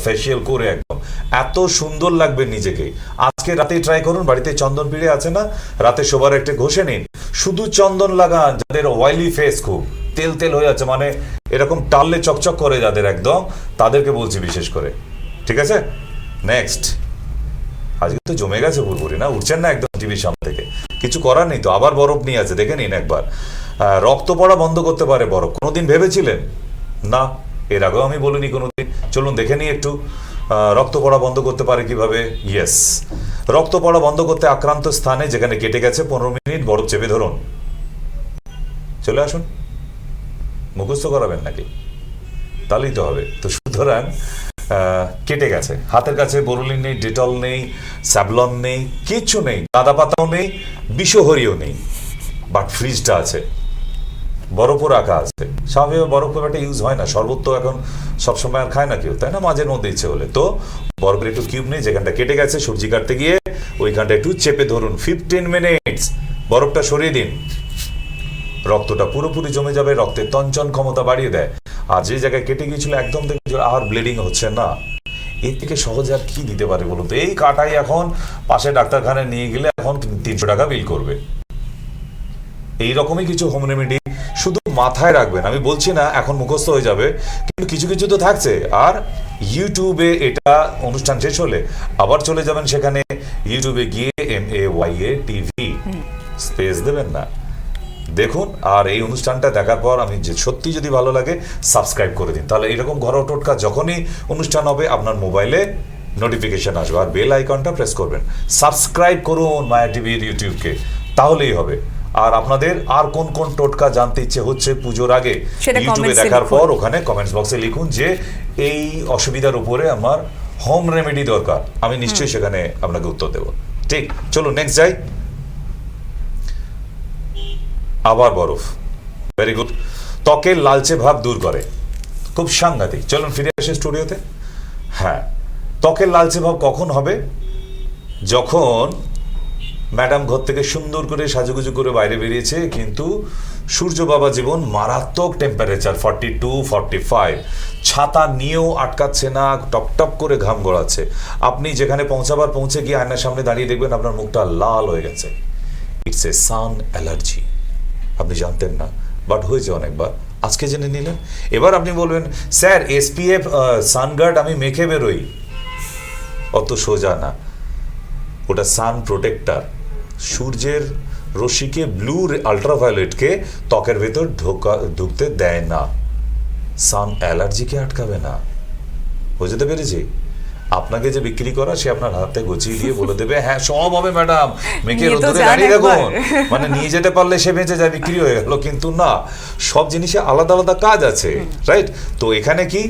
ফেসিয়াল করে, একদম এত সুন্দর লাগবে নিজেকে। আজকে রাতেই ট্রাই করুন, বাড়িতে চন্দন পিড়ে আছে না, রাতে শোবার একটা ঘষে নিন, শুধু চন্দন লাগান। যাদের অয়েলি ফেস খুব তেল তেল হয়ে যাচ্ছে, মানে এরকম টাললে চকচক করে যাদের, একদম তাদেরকে বলছি বিশেষ করে, ঠিক আছে? নেক্সট, আজকে তো জমে গেছে পুরোপুরি না, উঠছেন না একদম টিভির সামনে থেকে, কিছু করার নেই তো। আবার বরফ নিয়ে আছে, দেখে নিন একবার। রক্ত পড়া বন্ধ করতে পারে বরফ, কোনোদিন ভেবেছিলেন? না, এর আগেও আমি বলিনি কোনোদিন। চলুন দেখে নিই একটু রক্ত পড়া বন্ধ করতে পারে কিভাবে। ইয়েস, রক্ত পড়া বন্ধ করতে আক্রান্ত স্থানে যেখানে কেটে গেছে 15 মিনিট বরফ চেপে ধরুন। চলে আসুন, মুখস্থ করাবেন নাকি? তাহলেই তো হবে। তো সুতরাং কেটে গেছে, হাতের কাছে বোরোলিন নেই, ডেটল নেই, স্যাভলন নেই, কিচ্ছু নেই, গাঁদা পাতাও নেই, বিষহরিও নেই, বাট ফ্রিজটা আছে, বরফও রাখা আছে। স্বাভাবিক বরফ খুব একটা ইউজ হয় না, শরবত তো এখন সবসময় আর খায় না কেউ, তাই না? মাঝের মধ্যে ইচ্ছে হলে। তো বরফের একটু কিউব নেই, যেখানটা কেটে গেছে সবজি কাটতে গিয়ে ওইখানটা একটু চেপে ধরুন 15 মিনিটস, বরফটা সরিয়ে দিন, রক্তটা পুরোপুরি জমে যাবে, রক্তের তঞ্চন ক্ষমতা বাড়িয়ে দেয়। আর যে জায়গায় কেটে গিয়েছিল একদম দেখবে আর ব্লিডিং হচ্ছে না। এর থেকে সহজ আর কি দিতে পারে বলুন তো? এই কাটাই এখন পাশে ডাক্তারখানায় নিয়ে গেলে এখন 300 টাকা বিল করবে। এইরকমই কিছু হোম রেমেডি শুধু মাথায় রাখবেন, আমি বলছি না এখন মুখস্থ হয়ে যাবে, কিন্তু কিছু কিছু তো থাকছে। আর ইউটিউবে এটা অনুষ্ঠান শেষ হলে আবার চলে যাবেন সেখানে, ইউটিউবে গিয়ে MAYA TV স্পেস দেবেন না, দেখুন। আর এই অনুষ্ঠানটা দেখার পর আমি যে সত্যি যদি ভালো লাগে সাবস্ক্রাইব করে দিন, তাহলে এরকম ঘরোয়া টোটকা যখনই অনুষ্ঠান হবে আপনার মোবাইলে নোটিফিকেশন আসবে, আর বেল আইকনটা প্রেস করবেন। সাবস্ক্রাইব করুন মায়া টিভির ইউটিউবকে, তাহলেই হবে। আর আপনাদের আর কোন কোন টোটকা জানতে ইচ্ছে হচ্ছে পুজোর আগে ইউটিউবে দেখার পর ওখানে কমেন্টস বক্সে লিখুন যে এই অসুবিধার উপরে আমার হোম রেমেডি দরকার, আমি নিশ্চয়ই সেখানে আপনাকে উত্তর দেব। ঠিক, চলুন নেক্সট যাই। আবার বরফ, ভেরি গুড। ত্বকের লালচে ভাব দূর করে, খুব সাংঘাতিক। চলুন ফিরে আসি স্টুডিওতে। হ্যাঁ, ত্বকের লালচে ভাব কখন হবে? যখন ম্যাডাম ঘর থেকে সুন্দর করে সাজুগুজু করে বাইরে বেরিয়েছে, কিন্তু সূর্য বাবা জীবন মারাত্মক টেম্পারেচার 42-45, ছাতা নিয়েও আটকাচ্ছে না, টপ টপ করে ঘাম গড়াচ্ছে। আপনি যেখানে পৌঁছে গিয়ে আয়নার সামনে দাঁড়িয়ে দেখবেন আপনার মুখটা লাল হয়ে গেছে। It's a sun allergy. আপনি জানতেন না, বাট হয়েছে অনেকবার, আজকে জেনে নিলেন। এবার আপনি বলবেন স্যার SPF সানগার্ড আমি মেখে বেরোই, অত সোজা না, ওটা সান প্রোটেক্টার। সূর্যের রশ্মিকে, ব্লু আল্ট্রাভায়োলেটকে ত্বকের ভেতর ঢুকতে দেয় না, সান অ্যালার্জিকে আটকাবে না। বুঝতে পেরেছি? আপনাকে যে বিক্রি করা সে আপনার হাতে গুছিয়ে দিয়ে বলে দেবে হ্যাঁ সব হবে ম্যাডাম, মেখে রোদে দাঁড়িয়ে দেখুন, মানে নিয়ে যেতে পারলে সে বেঁচে যায়, বিক্রি হয়ে গেল। কিন্তু না, সব জিনিসে আলাদা আলাদা কাজ আছে, রাইট? তো এখানে কি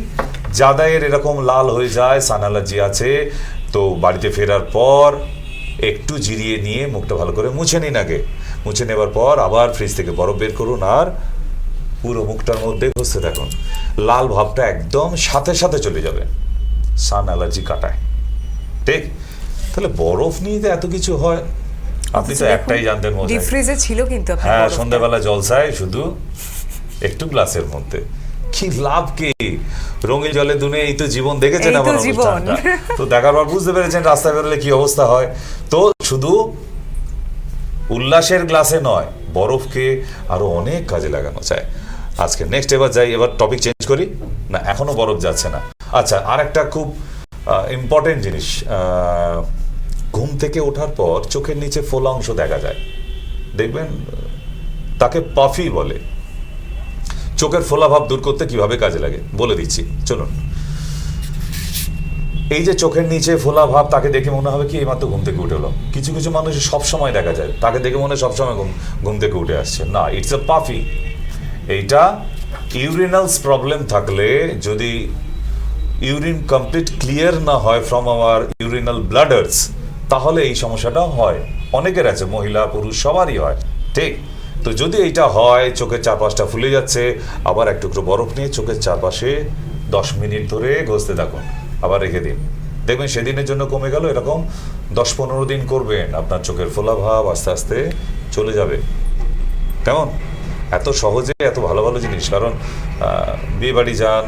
যাদের এরকম লাল হয়ে যায়, সান অ্যালার্জি আছে, তো বাড়িতে ফেরার পর একটু জিরিয়ে নিয়ে মুখটা ভালো করে মুছে নিন আগে। মুছে নেবার পর আবার ফ্রিজ থেকে বরফ বের করুন আর পুরো মুখটার মধ্যে ঘষতে থাকুন। লাল ভাবটা একদম সাথে সাথে চলে যাবে, সান অ্যালার্জি কাটায়। ঠিক, তাহলে বরফ নিয়ে তো এত কিছু হয়, আপনি তো একটাই জানতেন মজা। ডিপ ফ্রিজে ছিল কিন্তু হ্যাঁ, সন্ধ্যাবেলা জলসায় শুধু একটু গ্লাসের মধ্যে, কি লাভ কি? রঙিন জলে দুনিয়া, এই তো জীবন দেখেছেন আমার অনুষ্ঠানটা, তো দেখার পর বুঝতে পেরেছেন রাস্তায় বেরোলে কি অবস্থা হয়। তো শুধু উল্লাসের গ্লাসে নয়, বরফকে আরো অনেক কাজে লাগানো যায়। আজকে নেক্সট এবার যাই, এবার টপিক চেঞ্জ করি না, এখনো বরফ যাচ্ছে না। আচ্ছা, আর একটা খুব ইম্পর্টেন্ট জিনিস, ঘুম থেকে ওঠার পর চোখের নিচে ফোলা অংশ দেখা যায়, দেখবেন, তাকে পাফি বলে। চোখের ফোলা ভাব দূর করতে কিভাবে কাজে লাগে বলে দিচ্ছি, চলুন। এই যে চোখের নিচে ফোলা ভাব, তাকে দেখে মনে হবে কি এইমাত্র ঘুম থেকে উঠে এলো। কিছু কিছু মানুষ সবসময় দেখা যায়, তাকে দেখে মনে হয় সবসময় ঘুম থেকে উঠে আসছে, না, ইটস এ পাফি। এইটা ইউরিনালস প্রবলেম থাকলে, যদি ইউরিন কমপ্লিট ক্লিয়ার না হয় ফ্রম আওয়ার ইউরিনাল ব্লাডার্স, তাহলে এই সমস্যাটা হয়। অনেকের আছে, মহিলা পুরুষ সবারই হয়, ঠিক। তো যদি এইটা হয়, চোখের চারপাশটা ফুলে যাচ্ছে, আবার এক টুকরো বরফ নিয়ে চোখের চারপাশে 10 মিনিট ধরে ঘষতে থাকুন, আবার রেখে দিন, দেখবেন সেদিনের জন্য কমে গেল। এরকম 10-15 দিন করবেন, আপনার চোখের ফোলা ভাব আস্তে আস্তে চলে যাবে। কেমন? এত সহজে এত ভালো ভালো জিনিস। কারণ বিয়ে বাড়ি যান,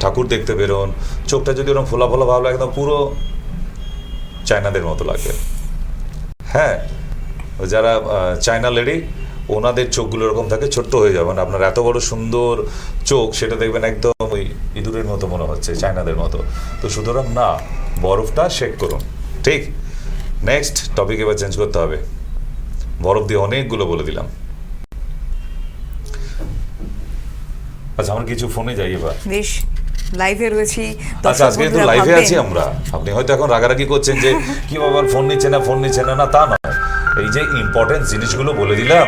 ঠাকুর দেখতে বেরোন, চোখটা যদি ওরকম ফোলা ফোলা ভাব লাগে, একদম পুরো চায়নাদের মতো লাগবে। হ্যাঁ, যারা চায়না লেডি, ওনাদের চোখগুলো এরকম থাকে, ছোট্ট হয়ে যাবে। মানে আপনার এত বড় সুন্দর চোখ, সেটা দেখবেন একদম ওই ইঁদুরের মতো মনে হচ্ছে, চায়নাদের মতো। তো সুতরাং না, বরফটা শেক করুন, ঠিক। নেক্সট টপিক এবার চেঞ্জ করতে হবে। বরফ দিয়ে অনেকগুলো বলে দিলাম। আচ্ছা, আমরা কিছু ফোনে যাই এবার। বেশ, লাইভে রয়েছি। আচ্ছা, আজকে কিন্তু লাইভে আছি আমরা। আপনি হয়তো এখন রাগারাগি করছেন যে কি বাবার ফোন নিচ্ছে না, না, তা নয়। এই যে ইম্পর্টেন্ট জিনিসগুলো বলে দিলাম,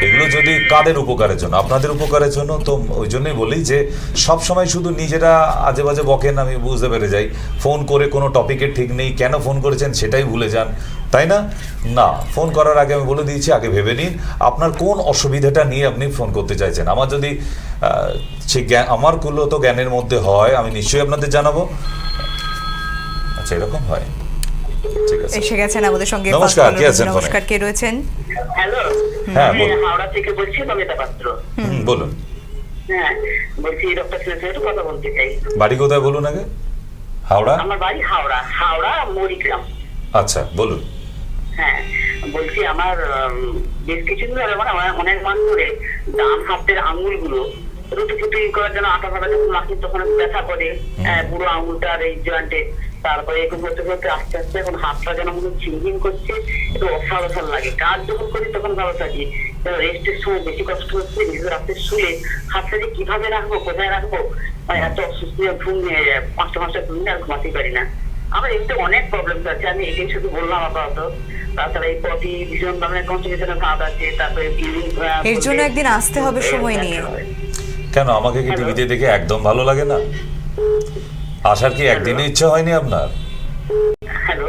এগুলো যদি কাদের উপকারের জন্য, আপনাদের উপকারের জন্য, তো ওই জন্যই বলি যে সব সময় শুধু নিজেরা আজে বাজে বকেন, আমি বুঝতে পেরে যাই। ফোন করে কোনো টপিকের ঠিক নেই, কেন ফোন করেছেন সেটাই ভুলে যান, তাই না? না, ফোন করার আগে আমি বলে দিয়েছি, আগে ভেবে নিন আপনার কোন অসুবিধাটা নিয়ে আপনি ফোন করতে চাইছেন। আমার যদি সে আমার গুলো তো জ্ঞানের মধ্যে হয়, আমি নিশ্চয়ই আপনাদের জানাবো। আচ্ছা, এরকম হয়, ঠিক আছে। এসে গেছেন আমাদের সঙ্গে। নমস্কার, কে আছেন? নমস্কার, কে রয়েছেন? হ্যালো, হ্যাঁ, বলুন। হাওড়া থেকে বলছি, নমিতা পাত্র। বলুন। হ্যাঁ, বলছি ডক্টর সিলের সঙ্গে একটু কথা বলতে চাই। বাড়ি কোথায় বলুন আগে? হাওড়া? আমার বাড়ি হাওড়া মরিগ্রাম। আচ্ছা, বলুন। হ্যাঁ, বলছি আমার বেশ কিছুদিন ধরে, মানে অনেক মান ধরে ডান হাতের আঙুলগুলো রুটি করার জন্য আটা ফাটা যখন মাখি তখন ব্যথা করে, পুরো আঙুলটার এই জয়েন্টে। তারপরে এরকম করতে করতে আস্তে আস্তে এখন হাতটা যেন মনে ঝিনঝিন করছে, একটু অসাল লাগে। কাজ যখন করি তখন ভালো থাকি, রেস্টের সময় বেশি কষ্ট হচ্ছে। বিশেষ রাতে শুলে হাতটা যে কিভাবে রাখবো, কোথায় রাখবো, এত অসুস্থ, ঘুম নিয়ে যায়, 5টা ঘুম নিয়ে আর ঘুমাতে পারি না। আমার এমনি অনেক প্রবলেম আছে, আমি এটাই শুধু বললাম আপাতত। তাছাড়া এই পটি ভীষণ ধরনের কনস্টিপেশনের ভাব আছে, তারপরে এর জন্য একদিন আসতে হবে সময় নিয়ে। কেন, আমাকে কি টিভিতে দেখে একদম ভালো লাগে না? আসার কি একদিনে ইচ্ছা হয়নি আপনার? হ্যালো,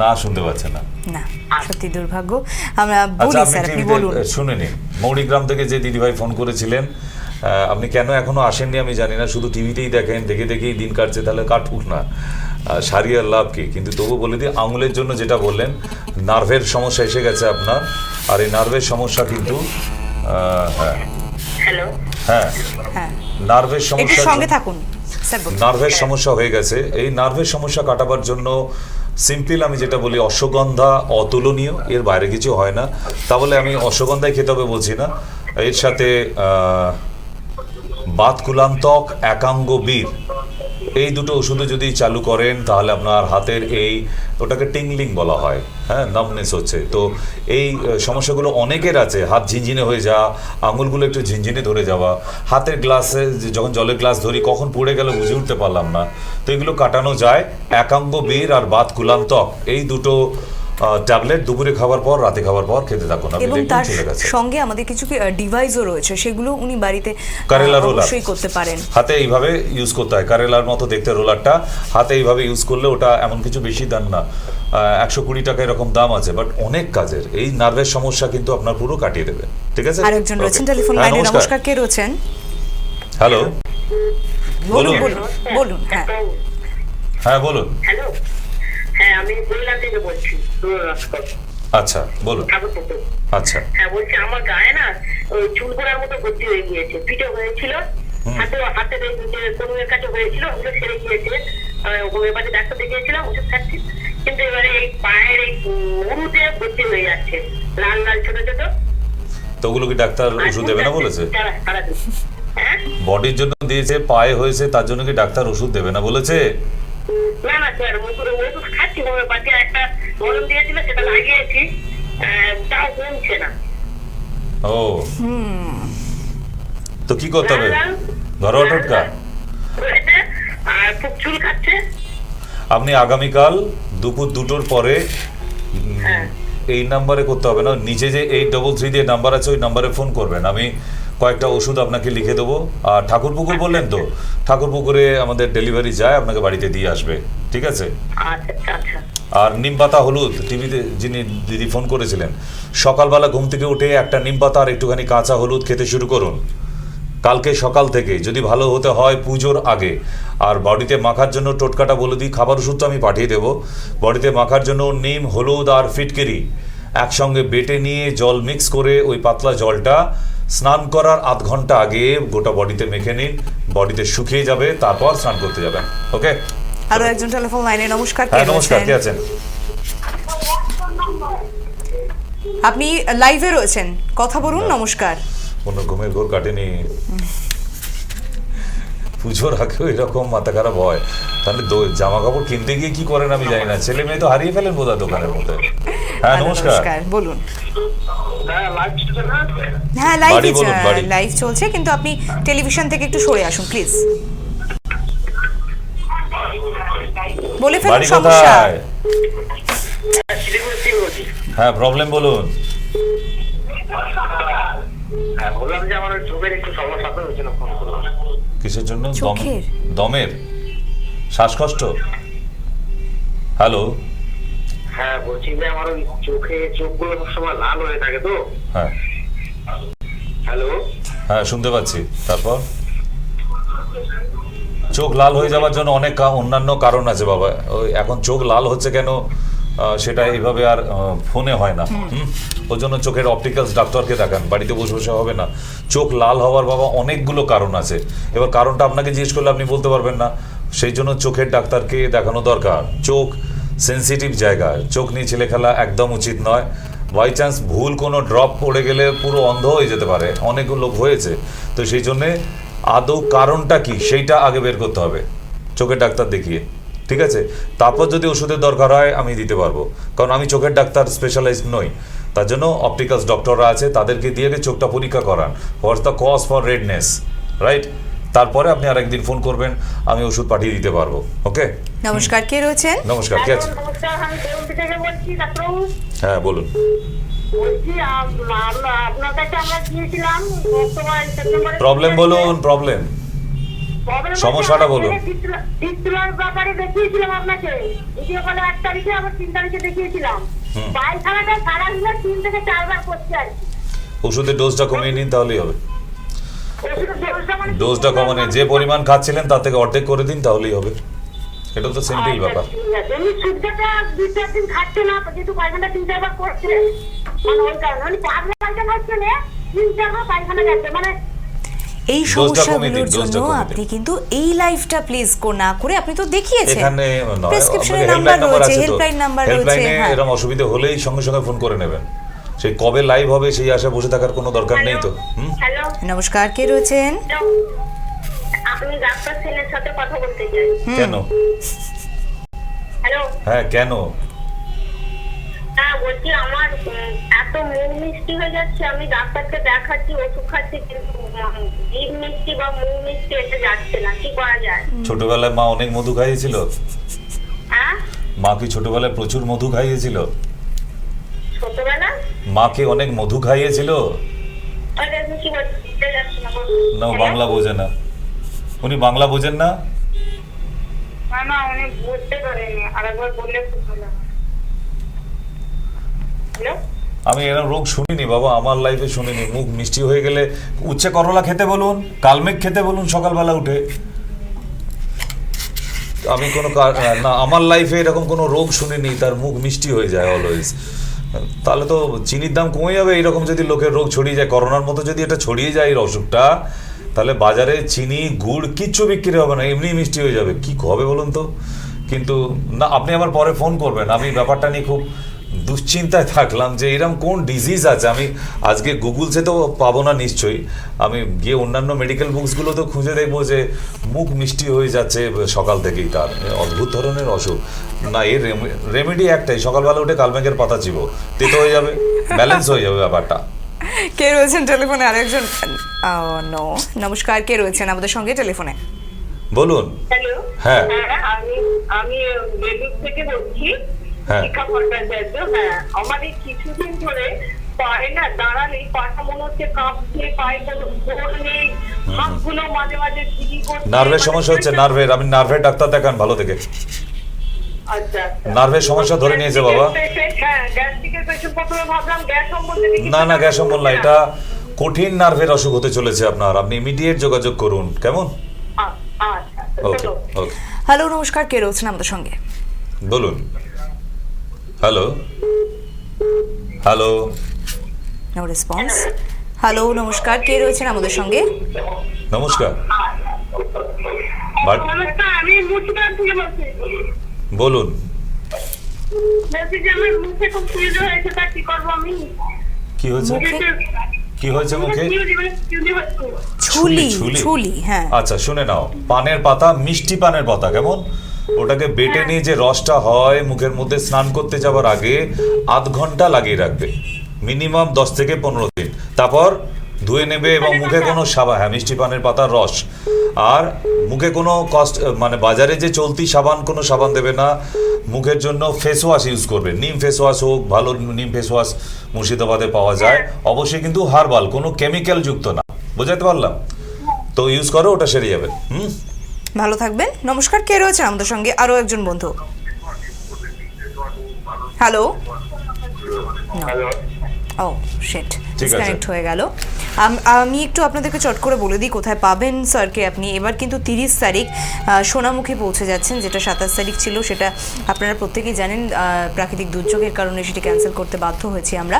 না, শুনতে পাচ্ছেন না? না, সত্যি দুর্ভাগ্য। আমরা আচ্ছা, বলি আপনি স্যার, আপনি টিভিতে বলুন। শুনে নিন। মৌরিগ্রাম থেকে যে দিদিভাই ফোন করেছিলেন, আপনি কেন এখনো আসেননি আমি জানি না, শুধু টিভিতেই দেখেন, দেখেই দিন কাটছে। তাহলে কাটুক না, সারিয়ার লাভ কি? কিন্তু তবু বলে দিই, আঙুলের জন্য যেটা বললেন, নার্ভের সমস্যা এসে গেছে আপনার। আর এই নার্ভের সমস্যা কিন্তু হ্যালো, হ্যাঁ, হ্যাঁ, নার্ভের একটু সমস্যা, সঙ্গে থাকুন স্যার, বলুন। নার্ভের সমস্যা হয়ে গেছে। এই নার্ভের সমস্যা কাটাবার জন্য সিম্পল আমি যেটা বলি, অশ্বগন্ধা অতুলনীয়, এর বাইরে কিছু হয় না। তাহলে আমি অশ্বগন্ধাই খেতে হবে বলছি না, এর সাথে বাতকুলান্তক, একাঙ্গ বীর, এই দুটো ওষুধ যদি চালু করেন, তাহলে আপনার হাতের এই, ওটাকে টিংলিং বলা হয়, হ্যাঁ, নামনেস হচ্ছে। তো এই সমস্যাগুলো অনেকের আছে, হাত ঝিনঝিনে হয়ে যাওয়া, আঙুলগুলো একটু ঝিনঝিনে ধরে যাওয়া, হাতের গ্লাসে যখন জলের গ্লাস ধরি কখন পড়ে গেল বুঝে উঠতে পারলাম না। তো এগুলো কাটানো যায় একাঙ্গ বীর আর বাতকুলান্তক, এই দুটো ট্যাবলেট দুপুরে খাবার পর, রাতে খাবার পর খেতে থাকুন, আপনি এবং দেখবেন তার চলে গেছে। সঙ্গে আমাদের কিছু ডিভাইসও রয়েছে, সেগুলো উনি বাড়িতে কারেলা রোলার অবশ্যই করতে পারেন। হাতে এইভাবে ইউজ করতে হয়, কারেলার মতো দেখতে রোলারটা, হাতে এইভাবে ইউজ করলে, ওটা এমন কিছু বেশি দাম না, 120 টাকা এরকম দাম আছে, বাট অনেক কাজের। এই নার্ভের সমস্যা কিন্তু আপনার পুরো কাটিয়ে দেবে, ঠিক আছে? আরেকজন রয়েছেন Okay. টেলিফোন হ্যাঁ, লাইনে। নমস্কার, কে রয়েছেন? হ্যালো, বলুন, বলুন। বলুন, বলুন। হ্যাঁ, হ্যাঁ, বলুন। হ্যালো, হ্যাঁ, আমি বললাম থেকে বলছি। আচ্ছা, বলুন। আচ্ছা, হ্যাঁ, বলছি আমার গায়ে না ওই চুল পড়ার মতো ভর্তি হয়ে গিয়েছে, পিঠে হয়েছিল, হাতের কনুয়ের কাছে হয়েছিল, ওগুলো সেরে গিয়েছে। হোমিওপ্যাথি ডাক্তার দেখিয়েছিলাম, ওষুধ খাচ্ছি, কিন্তু এবারে এই পায়ের এই মুড়ুতে ভর্তি হয়ে যাচ্ছে, লাল লাল ছোট ছোট। তো ওগুলো কি ডাক্তার ওষুধ দেবে না বলেছে? হ্যাঁ? বডির জন্য দিয়েছে, পায়ে হয়েছে, তার জন্য কি ডাক্তার ওষুধ দেবে না বলেছে? না না স্যার, ওষুধ খাচ্ছি, হোমিওপ্যাথি একটা মলম দিয়েছিল, সেটা লাগিয়েছি, তাও কমছে না। ও, তো কি করতে হবে? ঘরোয়া টোটকা? আর খুব চুল খাচ্ছে। আপনি আগামীকাল দুপুর 2টোর পরে হ্যাঁ। এই নাম্বারে করতে হবে না, নিচে যে 833 দিয়ে নাম্বার আছে ওই নাম্বারে ফোন করবেন। আমি কয়েকটা ওষুধ আপনাকে লিখে দেবো। আর ঠাকুরপুকুর বললেন তো, ঠাকুরপুকুরে আমাদের ডেলিভারি যায়, আপনাকে বাড়িতে দিয়ে আসবে, ঠিক আছে? আচ্ছা আচ্ছা। আর নিম পাতা হলুদ, টিভিতে যিনি দিদি ফোন করেছিলেন, সকালবেলা ঘুম থেকে উঠে একটা নিম পাতা আর একটুখানি কাঁচা হলুদ খেতে শুরু করুন কালকে সকাল থেকে, যদি ভালো হতে হয় পুজোর আগে। আর বডিতে মাখার জন্য টোটকাটা বলে দিই, খাবার ওষুধ তো আমি পাঠিয়ে দেবো। বডিতে মাখার জন্য নিম, হলুদ আর ফিটকিরি একসঙ্গে বেটে নিয়ে জল মিক্স করে ওই পাতলা জলটা স্নান করার আধ ঘন্টা আগে গোটা বডিতে মেখে নিন, বডিতে শুকিয়ে যাবে, তারপর স্নান করতে যাবেন। ওকে? আরো একজন টেলিফোন লাইনে। নমস্কার, কে হ্যাঁ নমস্কার, কে রয়েছেন? আছেন? আপনি লাইভে রয়েছেন, কথা বলুন। নমস্কার। কোনো ঘুমের ঘোর কাটেনি? পুজোর আগেও এরকম মাথা খারাপ হয়? তাহলে জামা কাপড় কিনতে গিয়ে কি করেন আমি জানি না, ছেলে মেয়ে তো হারিয়ে ফেলেন বোধহয় দোকানের মধ্যে। হ্যাঁ নমস্কার, বলুন। হ্যাঁ, হ্যাঁ, বাড়ি বলুন, বাড়ি। লাইভ চলছে, কিন্তু আপনি টেলিভিশন থেকে একটু সরে আসুন প্লিজ। বলে ফেলুন বাড়ি সমস্যা। কোথায়? হ্যাঁ প্রবলেম বলুন। হ্যাঁ, বললাম যে আমার চোখের একটু সমস্যা তো, হয়েছিল ফোন করলাম। কিসের জন্য? চোখের? দমের? শ্বাসকষ্ট? হ্যালো? হ্যাঁ, বলছি যে আমার ওই চোখগুলো সবসময় লাল হয়ে থাকে তো। হ্যাঁ হ্যালো? হ্যাঁ শুনতে পাচ্ছি। তারপর চোখ লাল হয়ে যাওয়ার জন্য অনেক অন্যান্য কারণ আছে বাবা। ওই এখন চোখ লাল হচ্ছে কেন সেটা এইভাবে আর ফোনে হয় না। ওর জন্য চোখের অপটিক্যালস ডাক্তারকে দেখান, বাড়িতে বসে বসে হবে না। চোখ লাল হওয়ার বাবা অনেকগুলো কারণ আছে, এবার কারণটা আপনাকে জিজ্ঞেস করলে আপনি বলতে পারবেন না, সেই জন্য চোখের ডাক্তারকে দেখানো দরকার। চোখ সেন্সিটিভ জায়গা, চোখ নিয়ে ছেলে খেলা একদম উচিত নয়। বাই চান্স ভুল কোনো ড্রপ পড়ে গেলে পুরো অন্ধ হয়ে যেতে পারে, অনেক লোক হয়েছে। তো সেই জন্যে আদৌ কারণটা কি সেইটা আগে বের করতে হবে চোখের ডাক্তার দেখিয়ে, ঠিক আছে? তারপর যদি ওষুধের দরকার হয় আমি দিতে পারবো, কারণ আমি চোখের ডাক্তার স্পেশালাইজড নই। তার জন্য অপটিক্যালস ডক্টররা আছে, তাদেরকে দিয়ে চোখটা পরীক্ষা করান, what's the cause for redness, right? তারপরে আপনি আর একদিন ফোন করবেন, আমি ওষুধ পাঠিয়ে দিতে পারবো। ওকে? নমস্কার, কে রয়েছেন? নমস্কার, কে আছে? নমস্কার, আমি দেউলটি থেকে বলছি ডাক্তারবাবু। হ্যাঁ বলুন। বলছি আপনার কাছে আমরা গিয়েছিলাম সেপ্টেম্বরে। প্রবলেম বলুন, প্রবলেম সমস্যাটা বলুন। ডিসপ্লার ব্যাপারে দেখিয়েছিলাম আপনাকে, ভিডিও কলে 8 তারিখে, আবার 3 তারিখে দেখিয়েছিলাম। পায়খানাটা সারা দিনে 3 থেকে 4 বার করছে আর কি। ওষুধের ডোজটা কমিয়ে নিন তাহলেই হবে। ওষুধের ডোজটা মানে ডোজটা কমানে যে পরিমাণ খাচ্ছিলেন তার থেকে অর্ধেক করে দিন তাহলেই হবে। এটা তো সিম্পল ব্যাপার। এমনি সুবিধাটা 2-4 দিন খাচ্ছে না, যেহেতু পায়খানা 3-4 বার করছে, মানে ওই কারণে মানে পায়খানা হচ্ছে না, 3-4 বার পায়খানা যাচ্ছে, মানে এই সমস্যাগুলোর জন্য আপনি কিন্তু এই লাইভটা প্লিজ না করে আপনি তো দেখিয়েছেন, এখানে প্রেসক্রিপশনে নাম্বার রয়েছে, হেল্পলাইন নাম্বার রয়েছে। হেল্পলাইনে এরকম অসুবিধা হলেই সঙ্গে সঙ্গে ফোন করে নেবেন। সেই কবে লাইভ হবে সেই আশা বসে থাকার কোনো দরকার নেই তো। হ্যালো, নমস্কার, কে রয়েছেন? আপনি ডাক্তার ছেলের সাথে কথা বলতে চাই। কেন? হ্যালো? হ্যাঁ কেন? হ্যাঁ, বলছি আমার এত মুখ মিষ্টি হয়ে যাচ্ছে, আমি ডাক্তারকে দেখাচ্ছি, ওষুধ খাচ্ছি, কিন্তু জিভ মিষ্টি বা মুখ মিষ্টি এটা যাচ্ছে না, কি করা যায়? ছোটবেলায় মা অনেক মধু খাইয়েছিল? হ্যাঁ, মা কি ছোটবেলায় প্রচুর মধু খাইয়েছিল? ছোটবেলা মাকে অনেক মধু খাইয়েছিল? ওটা কি বলতে যাচ্ছে না? না বাংলা বোঝে না, উনি বাংলা বোঝেন না। না না, উনি বুঝতে পারেনি, আরেকবার বললে খুব ভালো হয়। হ্যালো? আমি এরকম রোগ শুনিনি বাবা, আমার লাইফে শুনিনি। মুখ মিষ্টি হয়ে গেলে উচ্ছে করলা খেতে বলুন, কালমেঘ খেতে বলুন সকালবেলা উঠে। আমি কোনো না, আমার লাইফে এরকম কোনো রোগ শুনিনি তার মুখ মিষ্টি হয়ে যায় অলওয়েজ। তাহলে তো চিনির দাম কমে যাবে। এইরকম যদি লোকের রোগ ছড়িয়ে যায়, করোনার মতো যদি এটা ছড়িয়ে যায় এই অসুখটা, তাহলে বাজারে চিনি গুড় কিচ্ছু বিক্রি হবে না, এমনি মিষ্টি হয়ে যাবে। কি হবে বলুন তো? কিন্তু না, আপনি আবার পরে ফোন করবেন, আমি ব্যাপারটা নিয়ে খুব দুশ্চিন্তায় থাকলাম যে এরকম কোন ডিজিজ আছে। আমি আজকে গুগলসে তো পাবো না নিশ্চয়ই, আমি গিয়ে অন্যান্য মেডিকেল বুকসগুলো তো খুঁজে দেখবো যে মুখ মিষ্টি হয়ে যাচ্ছে সকাল থেকেই, তার অদ্ভুত ধরনের অসুখ। না, এর রেমেডি একটাই, সকালবেলা উঠে কালমেঘের পাতা চিবো, তেতো হয়ে যাবে, ব্যালেন্স হয়ে যাবে ব্যাপারটা। কে রয়েছেন টেলিফোনে? আরেকজন। নো, নমস্কার, কে রয়েছেন আমাদের সঙ্গে টেলিফোনে? বলুন। হ্যালো। হ্যাঁ। আমি বেলুর থেকে বলছি, হ্যাঁ। শিক্ষা ভট্টাচার্য। হ্যাঁ, আমাদের কিছুদিন ধরে পায়ে না দাঁড়ালেই পাটা মনে হচ্ছে কাঁপছে, পায়ে কোনো জোর নেই, হাতগুলো মাঝে মাঝে ঝিঝি করছে। নার্ভের সমস্যা হচ্ছে, নার্ভের, আপনি নার্ভের ডাক্তার দেখান ভালো থেকে। আচ্ছা, নার্ভের সমস্যা ধরে নিয়েছে বাবা। হ্যাঁ, গ্যাস্ট্রিকের পেশেন্ট, প্রথমে ভাবলাম গ্যাস সম্বন্ধে দেখি। না, গ্যাস অম্বল না, এটা কঠিন নার্ভের অসুখ হতে চলেছে আপনার। আপনি ইমিডিয়েট যোগাযোগ করুন, কেমন? আচ্ছা, ওকে চলো। ওকে। হ্যালো, নমস্কার, কে রয়েছেন আমাদের সঙ্গে? বলুন। Hello hello. No response. Hello, নমস্কার, কে রয়েছেন আমাদের সঙ্গে? নমস্কার। নমস্কার, আমি মুর্শিদাবাদ থেকে বলছি। বলুন। বলছি যে আমার মুখে খুব পুজো হয়েছে, তা কি করবো আমি? কি হয়েছে? কি হয়েছে মুখে? ছুলি, ছুলি? ছুলি, হ্যাঁ। আচ্ছা, শুনে নাও, পানের পাতা, মিষ্টি পানের পাতা, কেমন? ওটাকে বেটে নিয়ে যে রসটা হয়, মুখের মধ্যে স্নান করতে যাওয়ার আগে আধ ঘন্টা লাগিয়ে রাখবে, মিনিমাম 10 থেকে 15 দিন। তারপর ধুয়ে নেবে এবং মুখে কোনো সাবান, হ্যাঁ, মিষ্টি পানের পাতার রস। আর মুখে কোনো মানে বাজারে যে চলতি সাবান, কোনো সাবান দেবে না। মুখের জন্য ফেস ওয়াশ ইউজ করবে, নিম ফেস ওয়াশ হোক, ভালো নিম ফেস ওয়াশ মুর্শিদাবাদে পাওয়া যায়, অবশ্যই কিন্তু হার্বাল, কোনো কেমিক্যাল যুক্ত না। বোঝাতে পারলাম তো? ইউজ করো, ওটা সেরে যাবে। ভালো থাকবেন। নমস্কার, কে রয়েছেন আমাদের সঙ্গে? আরো একজন বন্ধু। হ্যালো। ও শিট, ডিসকানেক্ট হয়ে গেল। আমি একটু আপনাদেরকে চট করে বলে দিই কোথায় পাবেন স্যারকে আপনি। এবার কিন্তু 30 তারিখ সোনামুখী পৌঁছে যাচ্ছেন, যেটা 27 তারিখ ছিল, সেটা আপনারা প্রত্যেকেই জানেন প্রাকৃতিক দুর্যোগের কারণে সেটি ক্যান্সেল করতে বাধ্য হয়েছি আমরা।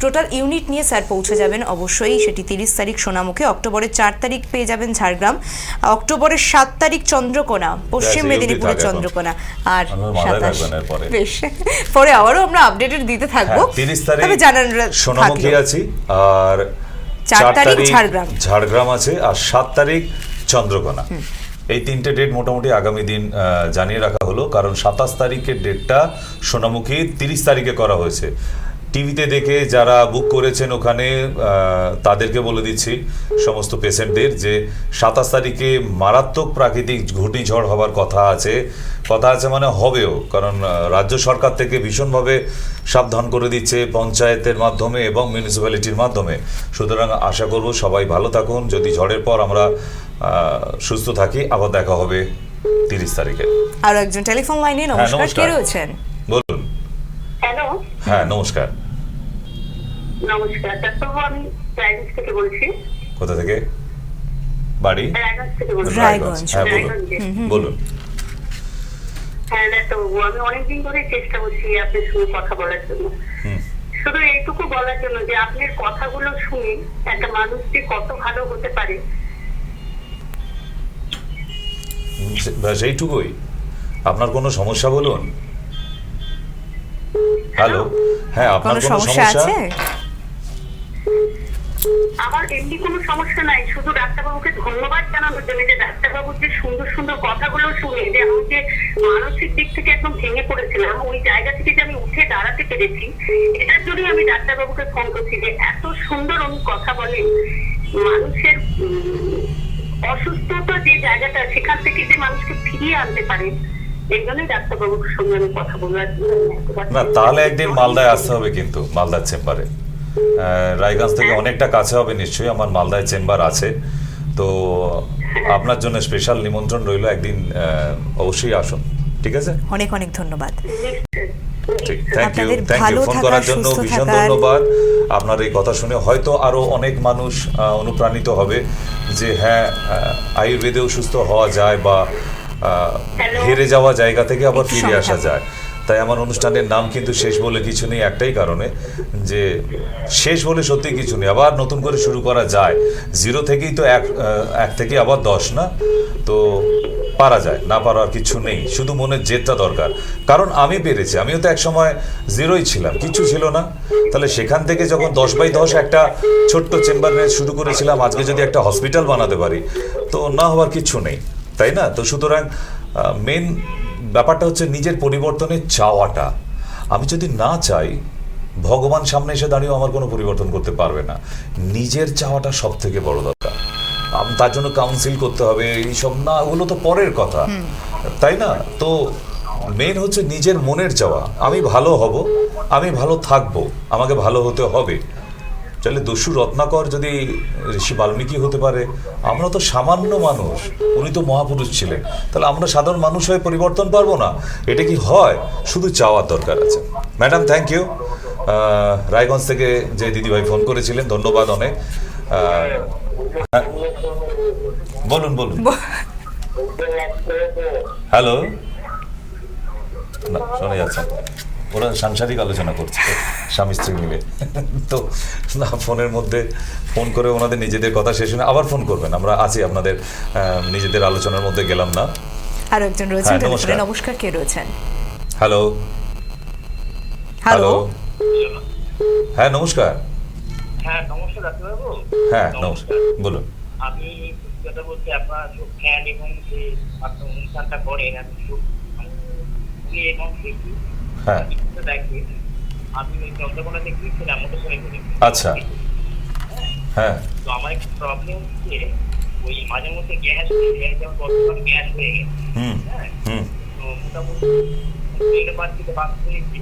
টোটাল ইউনিট নিয়ে স্যার পৌঁছে যাবেন অবশ্যই, সেটি 30 তারিখ সোনামুখী। অক্টোবরের 4 তারিখ পেয়ে যাবেন ঝাড়গ্রাম, অক্টোবরের 7 তারিখ চন্দ্রকোনা, পশ্চিম মেদিনীপুরের চন্দ্রকোনা, আর 27 বেশ পরে আবারও আমরা আপডেটেড দিতে থাকবো। 30 তারিখ তবে জানান সোনামুখী আছি, আর 4 তারিখ ঝাড়গ্রাম আছে, আর 7 তারিখ চন্দ্রকোনা। এই 3টে ডেট মোটামুটি আগামী দিন জানিয়ে রাখা হলো, কারণ 27 তারিখের ডেটটা সোনামুখী 30 তারিখে করা হয়েছে। টিভিতে দেখে যারা বুক করেছেন ওখানে তাদেরকে বলে দিচ্ছি, সমস্ত পেশেন্টদের, যে 27 তারিখে মারাত্মক প্রাকৃতিক ঘূর্ণিঝড় হবার কথা আছে মানে হবেও, কারণ রাজ্য সরকার থেকে ভীষণভাবে সাবধান করে দিচ্ছে পঞ্চায়েতের মাধ্যমে এবং মিউনিসিপ্যালিটির মাধ্যমে। সুতরাং আশা করব সবাই ভালো থাকুন, যদি ঝড়ের পর আমরা সুস্থ থাকি। আবার দেখা হবে 30 তারিখে। আর একজন টেলিফোন লাইনে। নমস্কার, কে রয়েছেন? বলুন। হ্যালো। হ্যাঁ, নমস্কার। নমস্কার ডাক্তারবাবু, আমি রায়গঞ্জ থেকে বলছি। কোথা থেকে? বাড়ি? রায়গঞ্জ থেকে বলছি। রায়গঞ্জ। হ্যাঁ, বলুন। হ্যাঁ ডাক্তারবাবু, আমি অনেকদিন ধরে চেষ্টা করছি আপনার সঙ্গে কথা বলার জন্য। শুধু এইটুকু বলার জন্য যে আপনার কথাগুলো শুনে একটা মানুষ যে কত ভালো হতে পারে। সেইটুকুই। আপনার কোনো সমস্যা বলুন। হ্যালো। হ্যাঁ, আপনার কোনো সমস্যা আছে? আমার এমনি কোনো সমস্যা নাই, শুধু ডাক্তারবাবুকে ধন্যবাদ জানানোর জন্য যে ডাক্তারবাবুর যে সুন্দর সুন্দর কথাগুলো শুনে যে আমি যে মানসিক দিক থেকে একদম ভেঙে পড়েছিলাম, ওই জায়গা থেকে যে আমি উঠে দাঁড়াতে পেরেছি, এটার জন্যই আমি ডাক্তারবাবুকে ফোন করছি যে এত সুন্দর উনি কথা বলেন। মানুষের অসুস্থতা যে জায়গাটা, সেখান থেকে যে মানুষকে ফিরিয়ে আনতে পারে, এই জন্যই ডাক্তারবাবুর সঙ্গে আমি কথা বলার না, তাহলে একদিন মালদায় আসতে হবে, কিন্তু মালদার চেম্বারে। রায়গঞ্জ থেকে অনেকটা কাছে হবে নিশ্চয়ই, আমার মালদায় চেম্বার আছে। তো আপনার জন্য স্পেশাল নিমন্ত্রণ রইল, একদিন অবশ্যই আসুন, ঠিক আছে? অনেক অনেক ধন্যবাদ। ঠিক, থ্যাংক ইউ ফোন করার জন্য, ভীষণ ধন্যবাদ। আপনার এই কথা শুনে হয়তো আরো অনেক মানুষ অনুপ্রাণিত হবে যে হ্যাঁ, আয়ুর্বেদেও সুস্থ হওয়া যায়, বা হেরে যাওয়া জায়গা থেকে আবার ফিরে আসা যায়। তাই আমার অনুষ্ঠানের নাম কিন্তু শেষ বলে কিছু নেই, একটাই কারণে যে শেষ বলে সত্যি কিছু নেই, আবার নতুন করে শুরু করা যায়। 0 থেকেই তো 1 থেকে আবার 10 না। তো পারা যায়, না পারার কিছু নেই, শুধু মনের জেদটা দরকার। কারণ আমি পেরেছি, আমিও তো এক সময় জিরোই ছিলাম, কিছু ছিল না। তাহলে সেখান থেকে যখন 10/10 একটা ছোট্ট চেম্বার নিয়ে শুরু করেছিলাম, আজকে যদি একটা হসপিটাল বানাতে পারি, তো না হওয়ার কিছু নেই, তাই না? তো সুতরাং মেন ব্যাপারটা হচ্ছে নিজের পরিবর্তনের চাওয়াটা। আমি যদি না চাই, ভগবান সামনে এসে দাঁড়িয়েও আমার কোনো পরিবর্তন করতে পারবে না। নিজের চাওয়াটা সব থেকে বড় দরকার। তার জন্য কাউন্সিল করতে হবে, এইসব না, ওগুলো তো পরের কথা, তাই না? তো মেন হচ্ছে নিজের মনের চাওয়া, আমি ভালো হব, আমি ভালো থাকবো, আমাকে ভালো হতে হবে। তাহলে দস্যু রত্নাকর যদি ঋষি বাল্মীকি হতে পারে, আমরা তো সামান্য মানুষ, উনি তো মহাপুরুষ ছিলেন, তাহলে আমরা সাধারণ মানুষ হয়ে পরিবর্তন পারবো না? এটা কি হয়? শুধু চাওয়ার দরকার আছে। Madam, thank you. রায়গঞ্জ থেকে যে দিদিভাই ফোন করেছিলেন, ধন্যবাদ অনেক। বলুন বলুন। হ্যালো, না শোনা যাচ্ছে, ওরা সাংসারিক আলোচনা করছে স্বামী স্ত্রী মিলে। তো না, ফোনের মধ্যে ফোন করে ওনাদের নিজেদের কথা শেষ হয়ে আবার ফোন করবেন, আমরা আছি আপনাদের নিজেদের আলোচনার মধ্যে গেলাম না। আরো একজন রয়েছেন। নমস্কার। নমস্কার, কে রয়েছেন? Hello hello. হ্যাঁ নমস্কার। হ্যাঁ নমস্কার ডাক্তারবাবু। হ্যাঁ নমস্কার, বলুন। আমি যেটা বলছি, আপনার খুব ফ্যান এবং যে আপনার অনুষ্ঠানটা করেন, আমি খুব এবং দেখি, হ্যাঁ দেখি। আমি ওই চন্দ্রকোনাতে গিয়েছিলাম মোটরসাইকেল করে। আচ্ছা, হ্যাঁ তো আমার একটু প্রবলেম হচ্ছে, ওই মাঝে মধ্যে গ্যাস হয়ে যায়, যেমন বর্তমান গ্যাস হয়ে গেছে। হুম হ্যাঁ, হুম তো মোটামুটি তেল বাড়তে বাধ্য হয়েছি।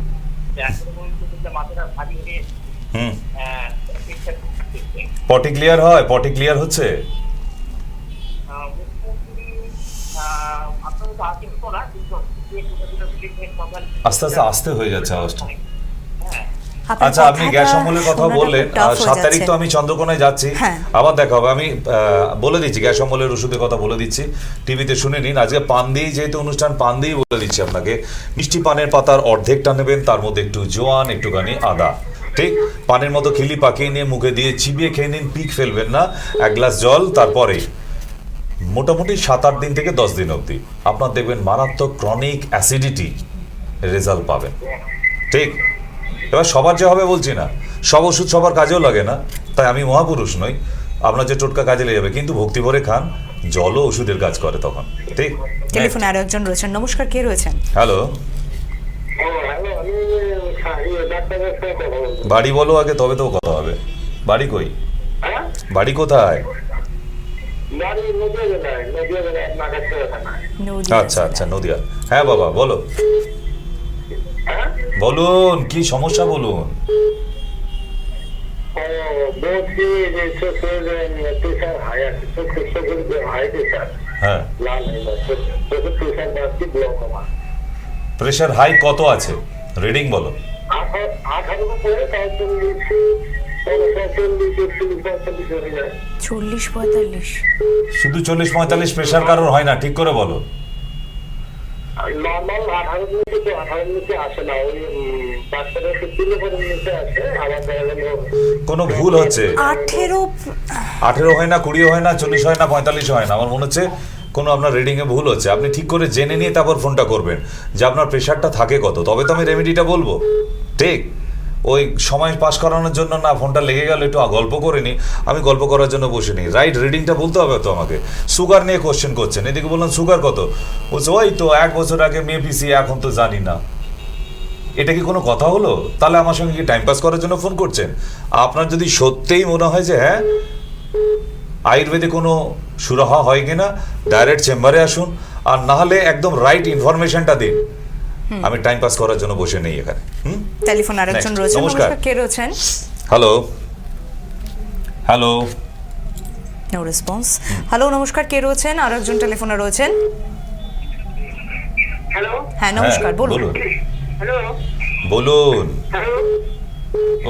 এখনো পর্যন্ত কিন্তু মাথাটা ভারী হয়ে হুম চেষ্টা করতেছে। পটি ক্লিয়ার হয়? পটি ক্লিয়ার হচ্ছে? আপনার তো আসেন তো না, কিন্তু আস্তে আস্তে আস্তে হয়ে যাচ্ছে আওয়াজটা। হ্যাঁ আপনার আচ্ছা, আপনি কথাটা গ্যাস অম্বলের কথা শোনাটা বললেন, খুব tough হয়ে 7 তারিখ তো যাচ্ছে। আমি চন্দ্রকোনায় যাচ্ছি, হ্যাঁ। আবার দেখা হবে। আমি বলে দিচ্ছি, গ্যাস অম্বলের ওষুধের কথা বলে দিচ্ছি, টিভিতে শুনে নিন। আজকে পান দিয়েই যেহেতু অনুষ্ঠান, পান দিয়েই বলে দিচ্ছি আপনাকে। মিষ্টি পানের পাতার অর্ধেকটা নেবেন, তার মধ্যে একটু জোয়ান, একটুখানি আদা, ঠিক পানের মতো খিলি পাকিয়ে নিয়ে মুখে দিয়ে চিবিয়ে খেয়ে নিন, পিক ফেলবেন না। 1 গ্লাস জল, তারপরে মোটামুটি 7-8 দিন থেকে 10 দিন অবধি আপনার দেখবেন মারাত্মক ক্রনিক অ্যাসিডিটি রেজাল্ট পাবেন, ঠিক? এবার সবার যে হবে বলছি না, সব ওষুধ সবার কাজেও লাগে না, তাই আমি মহাপুরুষ নই। আপনার যে টোটকা কাজে লেগে যাবে, কিন্তু ভক্তি ভরে খান, জলও ওষুধের কাজ করে তখন, ঠিক? টেলিফোনে আরো একজন রয়েছেন। নমস্কার, কে রয়েছেন? হ্যালো, হ্যালো, আমি ডাক্তারের সাথে কথা বলবো। বাড়ি বলো আগে, তবে তো কথা হবে। বাড়ি কই? হ্যাঁ, বাড়ি কোথায়? বাড়ি নদিয়া জেলায়, নদিয়া জেলায় আপনার কাছে থানায়। নদিয়া আচ্ছা আচ্ছা, জেলা। নদিয়া। হ্যাঁ বাবা বলো, হ্যাঁ, বলুন কি সমস্যা বলুন। বলছি যে চোখের প্রেশার হাই আছে, চোখের হাই প্রেশার, হ্যাঁ, লাল হয়ে যাচ্ছে, চোখের প্রেশার বাড়ছে, গ্লকোমা। প্রেশার হাই কত আছে? রিডিং বলো। 18 উপরে, তার 40, 45 হয়ে যায়। 40-45। শুধু 40-45 প্রেশার কারোর হয় না, ঠিক করে বলো। নর্মাল 18 নিচে তো 18 নিচে আসে না, ওই ডাক্তারের 15 উপরে নিচে আসে। আমার কোনো ভুল হচ্ছে। 18 হয় না, 20 হয় না, 40 হয় না, 45 হয় না। আমার মনে হচ্ছে কোনো আপনার রিডিংয়ে ভুল হচ্ছে। আপনি ঠিক করে জেনে নিয়ে তারপর ফোনটা করবেন যে আপনার প্রেশারটা থাকে কত, তবে তো আমি রেমেডিটা বলবো, ঠিক? ওই সময় পাস করানোর জন্য না, ফোনটা লেগে গেল, একটু গল্প করে নিই, আমি গল্প করার জন্য বসে নিই। রাইট রিডিংটা বলতে হবে তো আমাকে। সুগার নিয়ে কোশ্চেন করছেন, এদিকে বললাম সুগার কত, বলছে ওই তো 1 বছর আগে মেয়ে পিসি, এখন তো জানি না। এটা কি কোনো কথা হলো? তাহলে আমার সঙ্গে কি টাইম পাস করার জন্য ফোন করছেন? আপনার যদি সত্যিই মনে হয় যে হ্যাঁ আয়ুর্বেদে কোনো সুরাহা হয় কিনা, ডাইরেক্ট চেম্বারে আসুন, আর না হলে একদম রাইট ইনফরমেশনটা দিন। আমি টাইম পাস করার জন্য বসে নেই এখানে। টেলিফোন আর একজন Next. রয়েছেন। নমস্কার। নমস্কার, কে রয়েছেন? Hello hello, no response. Hello, নমস্কার, কে রয়েছেন? আরো একজন টেলিফোনে রয়েছেন। হ্যালো, হ্যাঁ নমস্কার, বলুন। হ্যালো, বলুন। হ্যালো,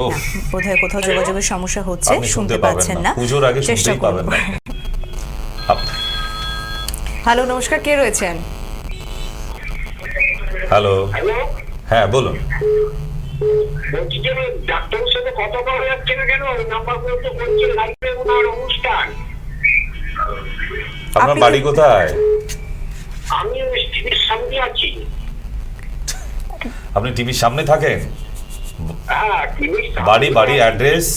ও, বোধহয় কোথাও যোগাযোগের সমস্যা হচ্ছে, আপনি শুনতে পাবেন পাচ্ছেন না, না। পুজোর আগে চেষ্টা শুনতেই পাবেন করব। না। হ্যালো, নমস্কার, কে রয়েছেন? হ্যালো, হ্যালো, হ্যাঁ বলুন। বলছি যে ডাক্তারের সাথে কথা বলা যাচ্ছে না কেন? নাম্বার বলতে বলছে লাইভে ওনার অনুষ্ঠান। আপনার আপনি- বাড়ি কোথায়? আমি টিভির সামনে আছি। আপনি টিভির সামনে থাকেন? হ্যাঁ, টিভির বাড়ি অ্যাড্রেস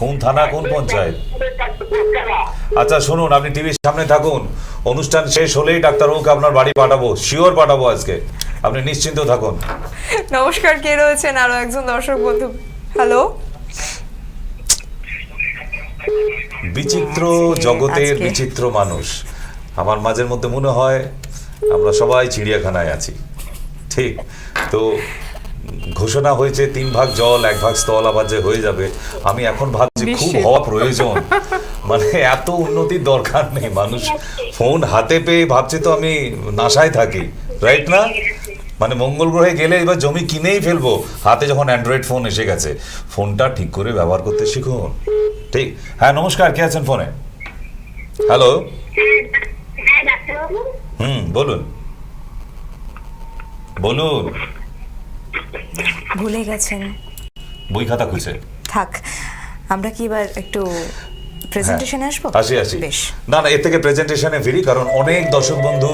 কোন থানা কোন পঞ্চায়েত? আচ্ছা শুনুন, আপনি টিভির সামনে থাকুন, অনুষ্ঠান শেষ হলেই ডাক্তারবাবুকে আপনার বাড়ি পাঠাবো, শিওর পাঠাবো আজকে, আপনি নিশ্চিন্ত থাকুন। নমস্কার, কে রয়েছেন আরো একজন দর্শক বন্ধু? হ্যালো, বিচিত্র জগতের আজকে- বিচিত্র মানুষ। আমার মাঝের মধ্যে মনে হয় আমরা সবাই চিড়িয়াখানায় আছি। ঠিক তো, ঘোষণা হয়েছে 3 ভাগ জল 1 ভাগ স্থল আবার যে হয়ে যাবে, আমি এখন ভাবছি খুব নিশ্চিত। হওয়া প্রয়োজন। মানে এত উন্নতির দরকার নেই, মানুষ ফোন হাতে পেয়ে ভাবছে তো আমি নাসায় থাকি, রাইট না? মানে মঙ্গল গ্রহে গেলে এবার জমি কিনেই ফেলবো, হাতে যখন অ্যান্ড্রয়েড ফোন এসে গেছে। ফোনটা ঠিক করে ব্যবহার করতে শিখুন। ঠিক, হ্যাঁ নমস্কার, কে আছেন ফোনে? হ্যালো, হ্যাঁ ডাক্তারবাবু, বলুন বলুন। ভুলে গেছেন? বই খাতা খুলছে। থাক, আমরা কি এবার একটু প্রেজেন্টেশনে আসবো? আসি বেশ, না এর থেকে প্রেজেন্টেশনে ফিরি, কারণ অনেক দর্শক বন্ধু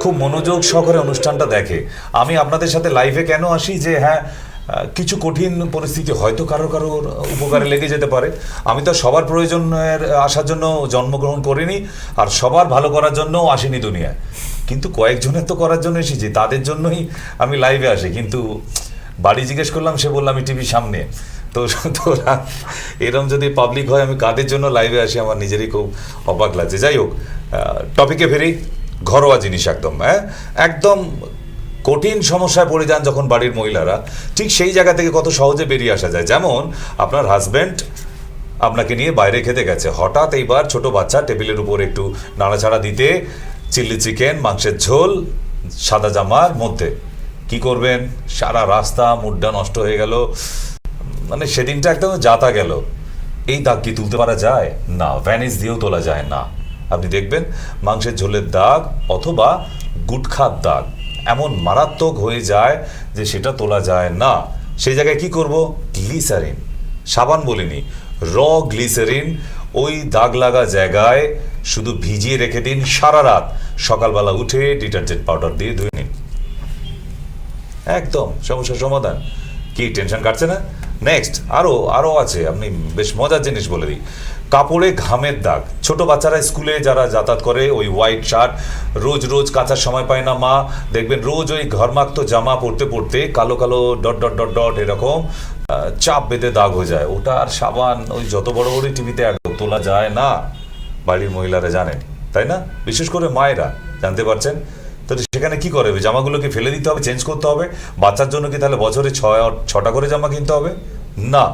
খুব মনোযোগ সহকারে অনুষ্ঠানটা দেখে। আমি আপনাদের সাথে লাইভে কেন আসি, যে হ্যাঁ কিছু কঠিন পরিস্থিতি হয়তো কারোর উপকারে লেগে যেতে পারে। আমি তো সবার প্রয়োজনের আসার জন্য জন্মগ্রহণ করিনি, আর সবার ভালো করার জন্যও আসিনি দুনিয়ায়, কিন্তু কয়েকজনের তো করার জন্য এসেছি, তাদের জন্যই আমি লাইভে আসি। কিন্তু বাড়ি জিজ্ঞেস করলাম, সে বললাম আমি টিভির সামনে। তো সুতরাং এরম যদি পাবলিক হয়, আমি কাদের জন্য লাইভে আসি আমার নিজেরই খুব অবাক লাগছে। যাই হোক, টপিকে ফিরি। ঘরোয়া জিনিস একদম, একদম কঠিন সমস্যায় পড়ে যান যখন বাড়ির মহিলারা, ঠিক সেই জায়গা থেকে কত সহজে বেরিয়ে আসা যায়। যেমন আপনার হাজব্যান্ড আপনাকে নিয়ে বাইরে খেতে গেছে, হঠাৎ এইবার ছোট বাচ্চা টেবিলের উপর একটু নাড়াচাড়া দিতে, চিলি চিকেন, মাংসের ঝোল, সাদা জামার মধ্যে কি করবেন? সারা রাস্তা মুডটা নষ্ট হয়ে গেল, মানে সেদিনটা একদম যাতা গেল। এই দাগ কি তুলতে পারা যায়? না, ভ্যানিশ দিয়েও তোলা যায় না। আপনি দেখবেন মাংসের ঝোলের দাগ অথবা গুটখার দাগ এমন মারাত্মক হয়ে যায় যে সেটা তোলা যায় না। সেই জায়গায় কি করব? গ্লিসারিন, সাবান বলিনি, র গ্লিসারিন ওই দাগ লাগা জায়গায় শুধু ভিজিয়ে রেখে দিন সারা রাত, সকালবেলা উঠে ডিটারজেন্ট পাউডার দিয়ে ধুয়ে নিন, একদম সমস্যার সমাধান। কি টেনশন কাটছে না? নেক্সট আরো আছে, আপনি বেশ মজার জিনিস বলে দিই। কাপড়ে ঘামের দাগ, ছোট বাচ্চারা স্কুলে যারা যাতায়াত করে, ওই হোয়াইট শার্ট রোজ কাচার সময় পায় না মা, দেখবেন রোজ ওই ঘরমাক্ত জামা পরতে পরতে কালো কালো ডট ডট ডট ডট এরকম চাপ বেঁধে দাগ হয়ে যায়। ওটা আর সাবান ওই যত বড় বড় টিভিতে তোলা যায় না, বাড়ির মহিলারা জানেন, তাই না? বিশেষ করে মায়েরা জানতে পারছেন। তো সেখানে কি করে? জামাগুলোকে ফেলে দিতে হবে, চেঞ্জ করতে হবে? বাচ্চার জন্য কি তাহলে বছরে 6টা করে জামা কিনতে হবে? না,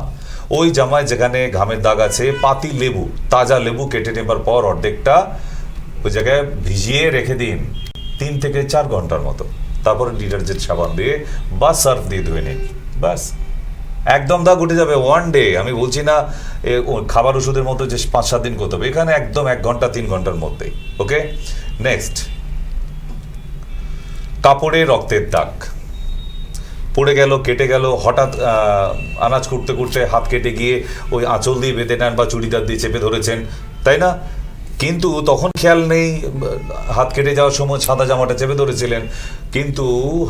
ওই জামায় যেখানে ঘামের দাগ আছে, পাতি লেবু, তাজা লেবু কেটে নেবার পর অর্ধেকটা ওই জায়গায় ভিজিয়ে রেখে দিন 3 থেকে 4 ঘন্টার মতো, তারপরে ডিটারজেন্ট সাবান দিয়ে বা সার্ফ দিয়ে ধুয়ে নিন, ব্যাস একদম দাগ উঠে যাবে ওয়ান ডে। আমি বলছি না খাবার ওষুধের মতো যে 5-7 দিন করতে হবে, এখানে একদম 1 ঘন্টা 3 ঘন্টার মধ্যেই। ওকে, নেক্সট, কাপড়ে রক্তের দাগ পড়ে গেল, কেটে গেল, হঠাৎ আনাজ করতে করতে হাত কেটে গিয়ে ওই আঁচল দিয়ে বেঁধে নেন বা চুড়িদার দিয়ে চেপে ধরেছেন, তাই না? কিন্তু তখন খেয়াল নেই, হাত কেটে যাওয়ার সময় সাদা জামাটা চেপে ধরেছিলেন, কিন্তু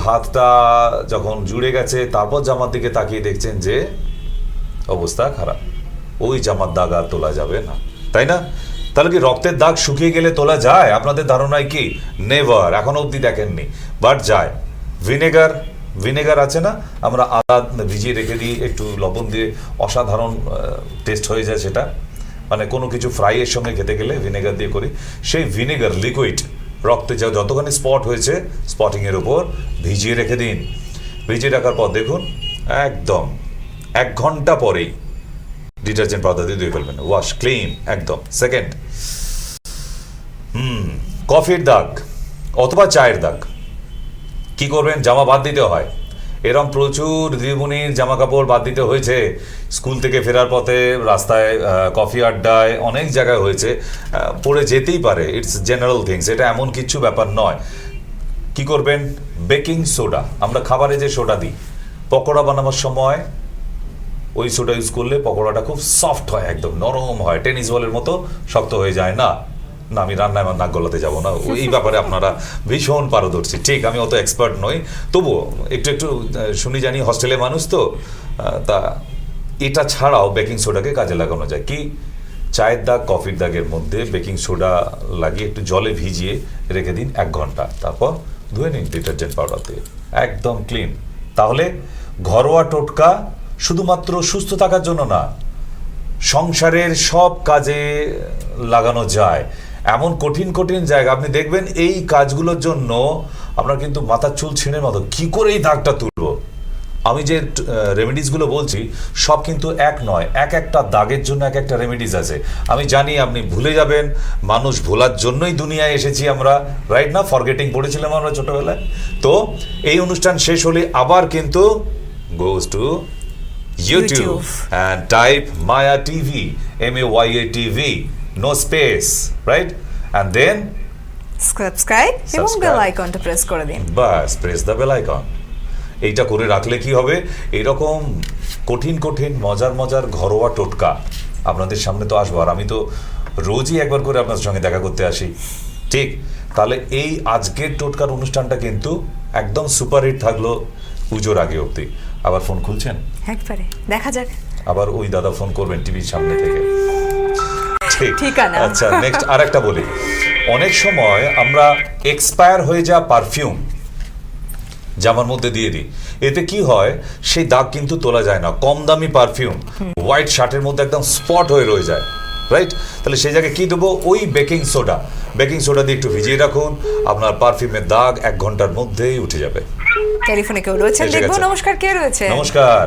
হাতটা যখন জুড়ে গেছে তারপর জামার দিকে তাকিয়ে দেখছেন যে অবস্থা খারাপ, ওই জামার দাগ আর তোলা যাবে না, তাই না? তাহলে কি রক্তের দাগ শুকিয়ে গেলে তোলা যায়? আপনাদের ধারণায় কি? নেভার, এখনো অবধি দেখেননি, বাট যায়। ভিনেগার আছে না, আমরা আদা ভিজিয়ে রেখে দিই, একটু লবণ দিয়ে, অসাধারণ টেস্ট হয়ে যায় সেটা। মানে কোনো কিছু ফ্রাইয়ের সঙ্গে খেতে গেলে ভিনেগার দিয়ে করি, সেই ভিনেগার লিকুইড রক্তে যতখানি স্পট হয়েছে স্পটিংয়ের উপর ভিজিয়ে রেখে দিন। ভিজিয়ে রাখার পর দেখুন একদম 1 ঘন্টা পরেই ডিটারজেন্ট পাউডার দিয়ে ধুয়ে ফেলবেন, ওয়াশ ক্লিন একদম। সেকেন্ড, কফির দাগ অথবা চায়ের দাগ কি করবেন? জামা বাদ দিতে হয়। এরম প্রচুর দিদিমণির জামা কাপড় বাদ দিতে হয়েছে, স্কুল থেকে ফেরার পথে, রাস্তায়, কফি আড্ডায়, অনেক জায়গায় হয়েছে, পড়ে যেতেই পারে, ইটস জেনারেল থিংস, এটা এমন কিছু ব্যাপার নয়। কি করবেন? বেকিং সোডা, আমরা খাবারে যে সোডা দিই পকোড়া বানাবার সময়, ওই সোডা ইউজ করলে পকোড়াটা খুব সফট হয়, একদম নরম হয়, টেনিস বলের মতো শক্ত হয়ে যায় না। না, আমি রান্নায় আমার নাক গলাতে যাবো না, এই ব্যাপারে আপনারা ভীষণ পারদর্শী। ঠিক, আমি অত এক্সপার্ট নই, তবুও একটু একটু শুনি জানি, হস্টেলে মানুষ তো। তা এটা ছাড়াও বেকিং সোডাকে কাজে লাগানো যায়। কি, চায়ের দাগ কফির দাগের মধ্যে বেকিং সোডা লাগিয়ে একটু জলে ভিজিয়ে রেখে দিন 1 ঘন্টা, তারপর ধুয়ে নিন ডিটারজেন্ট পাউডার দিয়ে, একদম ক্লিন। তাহলে ঘরোয়া টোটকা শুধুমাত্র সুস্থ থাকার জন্য না, সংসারের সব কাজে লাগানো যায়। এমন কঠিন কঠিন জায়গা আপনি দেখবেন, এই কাজগুলোর জন্য আপনার কিন্তু মাথার চুল ছিঁড়ে মতো কি করে এই দাগটা তুলবো। আমি যে রেমেডিসগুলো বলছি সব কিন্তু এক নয়, এক একটা দাগের জন্য এক একটা রেমেডিস আছে। আমি জানি আপনি ভুলে যাবেন, মানুষ ভোলার জন্যই দুনিয়ায় এসেছি আমরা, রাইট না? ফরগেটিং পড়েছিলাম আমরা ছোটবেলায়। তো এই অনুষ্ঠান শেষ হলে আবার কিন্তু goes to YouTube and type Maya TV, MAYA TV, no space, right? And then subscribe এবং Subscribe. বেল আইকনটা প্রেস করে দিন। বাস, প্রেস দ্য বেল আইকন। এইটা করে রাখলে কি হবে, এরকম কঠিন কঠিন মজার মজার ঘরোয়া টোটকা আপনাদের সামনে তো আসবো, আর আমি তো রোজই একবার করে আপনাদের সঙ্গে দেখা করতে আসি। ঠিক, তাহলে এই আজকের টোটকার অনুষ্ঠানটা কিন্তু একদম সুপারহিট থাকলো পুজোর আগে অবধি। আবার ফোন খুলছেন, একবারে দেখা যাক। আবার ওই দাদা ফোন করবেন টিভির সামনে থেকে। ঠিক, ঠিকানা। আচ্ছা, নেক্সট আর একটা বলি। অনেক সময় আমরা এক্সপায়ার হয়ে যাওয়া পারফিউম জামার মধ্যে দিয়ে দিই, এতে কি হয়, সেই দাগ কিন্তু তোলা যায় না। কম দামি পারফিউম হোয়াইট শার্টের মধ্যে একদম স্পট হয়ে রয়ে যায়, রাইট? তাহলে সেই জায়গায় কি দেবো, ওই বেকিং সোডা দিয়ে একটু ভিজিয়ে রাখুন, আপনার পারফিউমের দাগ 1 ঘন্টার মধ্যেই উঠে যাবে। টেলিফোনে কেউ রয়েছেন, এসে দেখবো। গেছে। নমস্কার, কে রয়েছে? নমস্কার।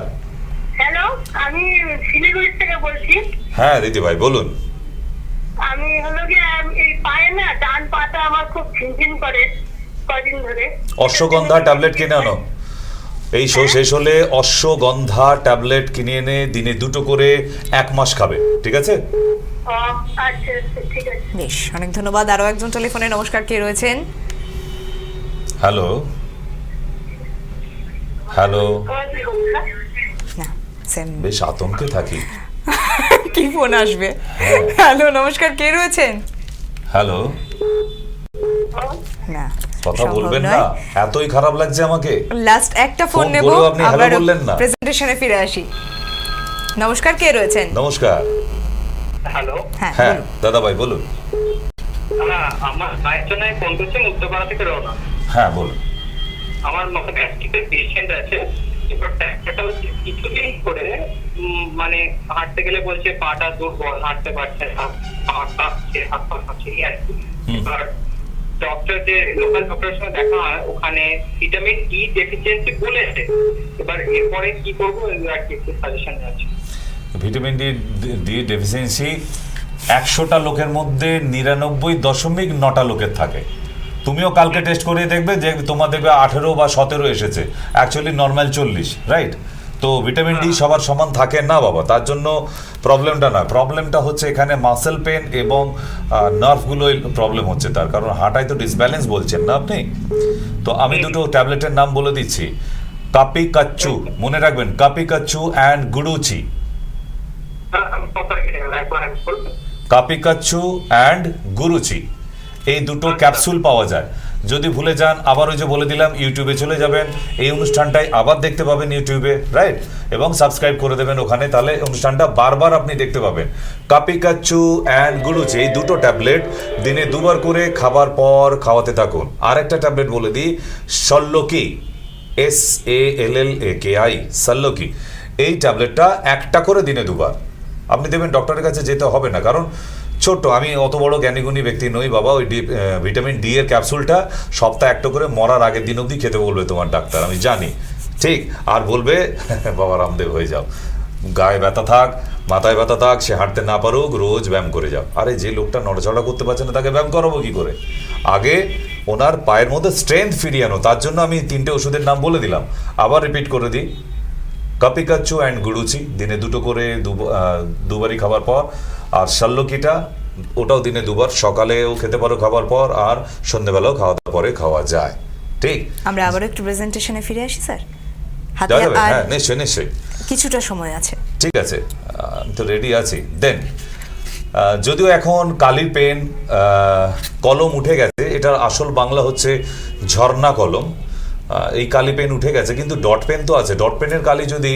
হ্যালো, আমি শিলিগুড়ি থেকে বলছি। হ্যাঁ দিদি ভাই বলুন। আমি হলো গিয়ে এই পায়ে না ডান পাটা আমার খুব ঝিনঝিন করে কদিন ধরে। অশ্বগন্ধা ট্যাবলেট কিনে আনো। এই শো শেষ হলে অশ্বগন্ধা ট্যাবলেট কিনে এনে দিনে 2টো করে 1 মাস খাবে, ঠিক আছে? আচ্ছা আচ্ছা, ঠিক আছে। বেশ, অনেক ধন্যবাদ। আরো একজন টেলিফোনে, নমস্কার, কে রয়েছেন? হ্যালো হ্যালো, না, সেম বেশ আতঙ্কে থাকি। কি ফোন আসবে। হ্যাঁ। হ্যালো, নমস্কার, কে রয়েছেন? হ্যালো, না, কথা সম্ভব বলবেন নয়। না, এতই খারাপ লাগছে আমাকে। লাস্ট একটা ফোন ফোন নেব, করেও আপনি hello আবার বললেন না। প্রেজেন্টেশনে ফিরে আসি। নমস্কার, কে রয়েছেন? নমস্কার। হ্যালো, হ্যাঁ, হ্যাঁ বলুন। দাদা ভাই বলুন। আমার মায়ের জন্য ফোন করছি, উত্তরপাড়া থেকে রওনা। হ্যাঁ বলুন। আমার মাথা গ্যাস্ট্রিকের পেশেন্ট আছে, এবার ডাক্তারটা হচ্ছে কিছুদিন করে মানে হাঁটতে গেলে বলছে পাটা দুর্বল, হাঁটতে পারছে না, পা কাঁপছে, হাত পা কাঁপছে, এই আর কি। এবার ডক্টর যে লোকাল ডক্টরের সঙ্গে দেখা হয়, ওখানে ভিটামিন ডি ডেফিসিয়েন্সি বলেছে। এবার এরপরে কি করবো আর কি একটু সাজেশন আছে। ভিটামিন ডি ডেফিসিয়েন্সি 100টা লোকের মধ্যে 99.9টা লোকের থাকে। তুমিও কালকে টেস্ট করে দেখবে যে তোমার দেখবে 18 বা 17 এসেছে, অ্যাকচুয়ালি নর্মাল 40, রাইট? তো ভিটামিন ডি সবার সমান থাকে না বাবা, তার জন্য প্রবলেমটা না। প্রবলেমটা হচ্ছে এখানে মাসেল পেন এবং নার্ভগুলো প্রবলেম হচ্ছে, তার কারণ হাঁটায় তো ডিসব্যালেন্স বলছেন না আপনি। তো আমি 2টো ট্যাবলেটের নাম বলে দিচ্ছি। কাপিকাচ্চু, মনে রাখবেন, কাপিকাচ্চু অ্যান্ড গুডুচি। কাপিকাচ্চু অ্যান্ড গুরুচি, এই 2টো ক্যাপসুল পাওয়া যায়। যদি ভুলে যান, আবার ওই যে বলে দিলাম, ইউটিউবে চলে যাবেন, এই অনুষ্ঠানটাই আবার দেখতে পাবেন ইউটিউবে, রাইট? এবং সাবস্ক্রাইব করে দেবেন ওখানে, তাহলে অনুষ্ঠানটা বারবার আপনি দেখতে পাবেন। কাপিকাচ্চু অ্যান্ড গুরুচি, এই 2টো ট্যাবলেট দিনে 2বার করে খাবার পর খাওয়াতে থাকুন। আর একটা ট্যাবলেট বলে দিই, সল্লোকি, SALLAKI, সল্লোকি। এই ট্যাবলেটটা একটা করে দিনে 2বার। আপনি দেবেন, ডক্টরের কাছে যেতে হবে না, কারণ ছোট্ট, আমি অত বড় জ্ঞানীগুণী ব্যক্তি নই বাবা। ওই ভিটামিন ডি এর ক্যাপসুলটা সপ্তাহে একটা করে মরার আগের দিন অবধি খেতে বলবে তোমার ডাক্তার, আমি জানি। ঠিক, আর বলবে বাবা রামদেব হয়ে যাও, গায়ে ব্যথা থাক, মাথায় ব্যথা থাক, সে হাঁটতে না পারুক, রোজ ব্যায়াম করে যাও। আরে যে লোকটা নড়াচড়া করতে পারছে না, তাকে ব্যায়াম করাবো কি করে? আগে ওনার পায়ের মধ্যে স্ট্রেংথ ফিরিয়ে আনো, তার জন্য আমি 3টে ওষুধের নাম বলে দিলাম, আবার রিপিট করে দিই। কাপিকাচ্চু অ্যান্ড গুডুচি, দিনে 2টো করে 2বারই খাবার পর। আর সল্লোকিটা, ওটাও দিনে 2বার, সকালেও খেতে পারো খাবার পর, আর সন্ধ্যেবেলাও খাওয়া দাওয়ার পরে খাওয়া যায়। ঠিক, আমরা আবার একটু প্রেজেন্টেশনে ফিরে আসি স্যার। হাতে যাওয়া যাবে? আর হ্যাঁ নিশ্চয়ই নিশ্চয়ই, কিছুটা সময় আছে। ঠিক আছে, আমি তো রেডি আছি। দেন যদিও এখন কালির পেন কলম উঠে গেছে, এটার আসল বাংলা হচ্ছে ঝর্ণা কলম। এই কালি পেন উঠে গেছে, কিন্তু ডট পেন তো আছে। ডট পেনের কালি যদি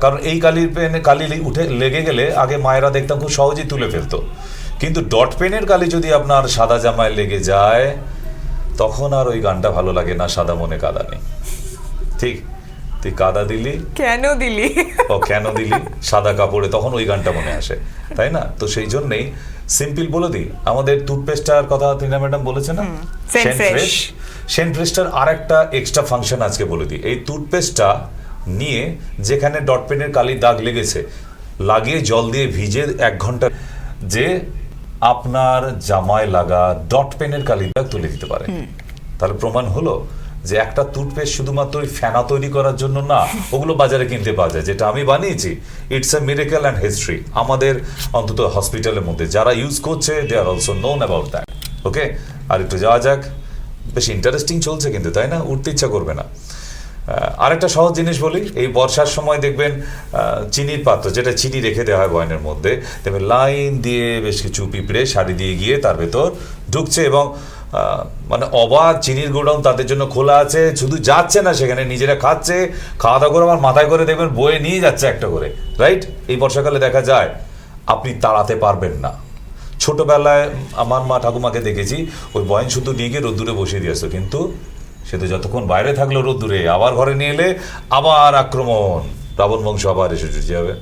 কারণ এই কালির পেন কালি উঠে লেগে গেলে আগে মায়েরা দেখতাম খুব সহজেই তুলে ফেলতো, কিন্তু ডট পেনের কালি যদি আপনার সাদা জামায় লেগে যায় তখন আর ওই গানটা ভালো লাগে না, সাদা মনে কাদা নেই। ঠিক, তুই কাদা দিলি কেন দিলি, ও কেন দিলি সাদা কাপড়ে, তখন ওই গানটা মনে আসে, তাই না? তো সেই জন্যেই সিম্পল বলে দিই, আমাদের টুথপেস্টটার কথা টিনা ম্যাডাম বলেছে না, Scent Fresh। সেন্ট ফ্রেশটার আর একটা এক্সট্রা ফাংশন আজকে বলে দিই। এই টুথপেস্টটা নিয়ে যেখানে ডট পেনের কালির দাগ লেগেছে লাগিয়ে জল দিয়ে ভিজে 1 ঘন্টা যে আপনার জামায় লাগা ডট পেনের কালির দাগ তুলে দিতে পারে। তাহলে প্রমাণ হলো যে একটা টুথপেস্ট শুধুমাত্র ওই ফেনা তৈরি করার জন্য না, ওগুলো বাজারে কিনতে পাওয়া যায়, যেটা আমি বানিয়েছি। It's a miracle and history. আমাদের অন্তত হসপিটালের মধ্যে যারা ইউজ করছে they are also known about that. Okay, আর একটু যাওয়া যাক, বেশ ইন্টারেস্টিং চলছে কিন্তু, তাই না? উঠতে ইচ্ছা করবে না। আরেকটা সহজ জিনিস বলি, এই বর্ষার সময় দেখবেন চিনির পাত্র, যেটা চিনি রেখে দেওয়া হয় বয়নের মধ্যে, দেখবেন লাইন দিয়ে বেশ কিছু পিঁপড়ে শাড়ি দিয়ে গিয়ে তার ভেতর ঢুকছে, এবং মানে অবাধ চিনির গোডাউন তাদের জন্য খোলা আছে। শুধু যাচ্ছে না সেখানে, নিজেরা খাচ্ছে, খাওয়া দাওয়া করে আমার মাথায় করে দেখবেন বয়ে নিয়ে যাচ্ছে একটা করে, রাইট? এই বর্ষাকালে দেখা যায় আপনি তাড়াতে পারবেন না। ছোটবেলায় আমার মা ঠাকুমাকে দেখেছি ওই বয়ন শুধু নিয়ে গিয়ে রোদ্দুরে বসিয়ে দিয়ে আসতো, কিন্তু সে তো যতক্ষণ বাইরে থাকলো রোদ্দুরে, আবার ঘরে নিয়ে এলে আবার আক্রমণ, রাবণ বংশ আবার এসে জুটে যাবে।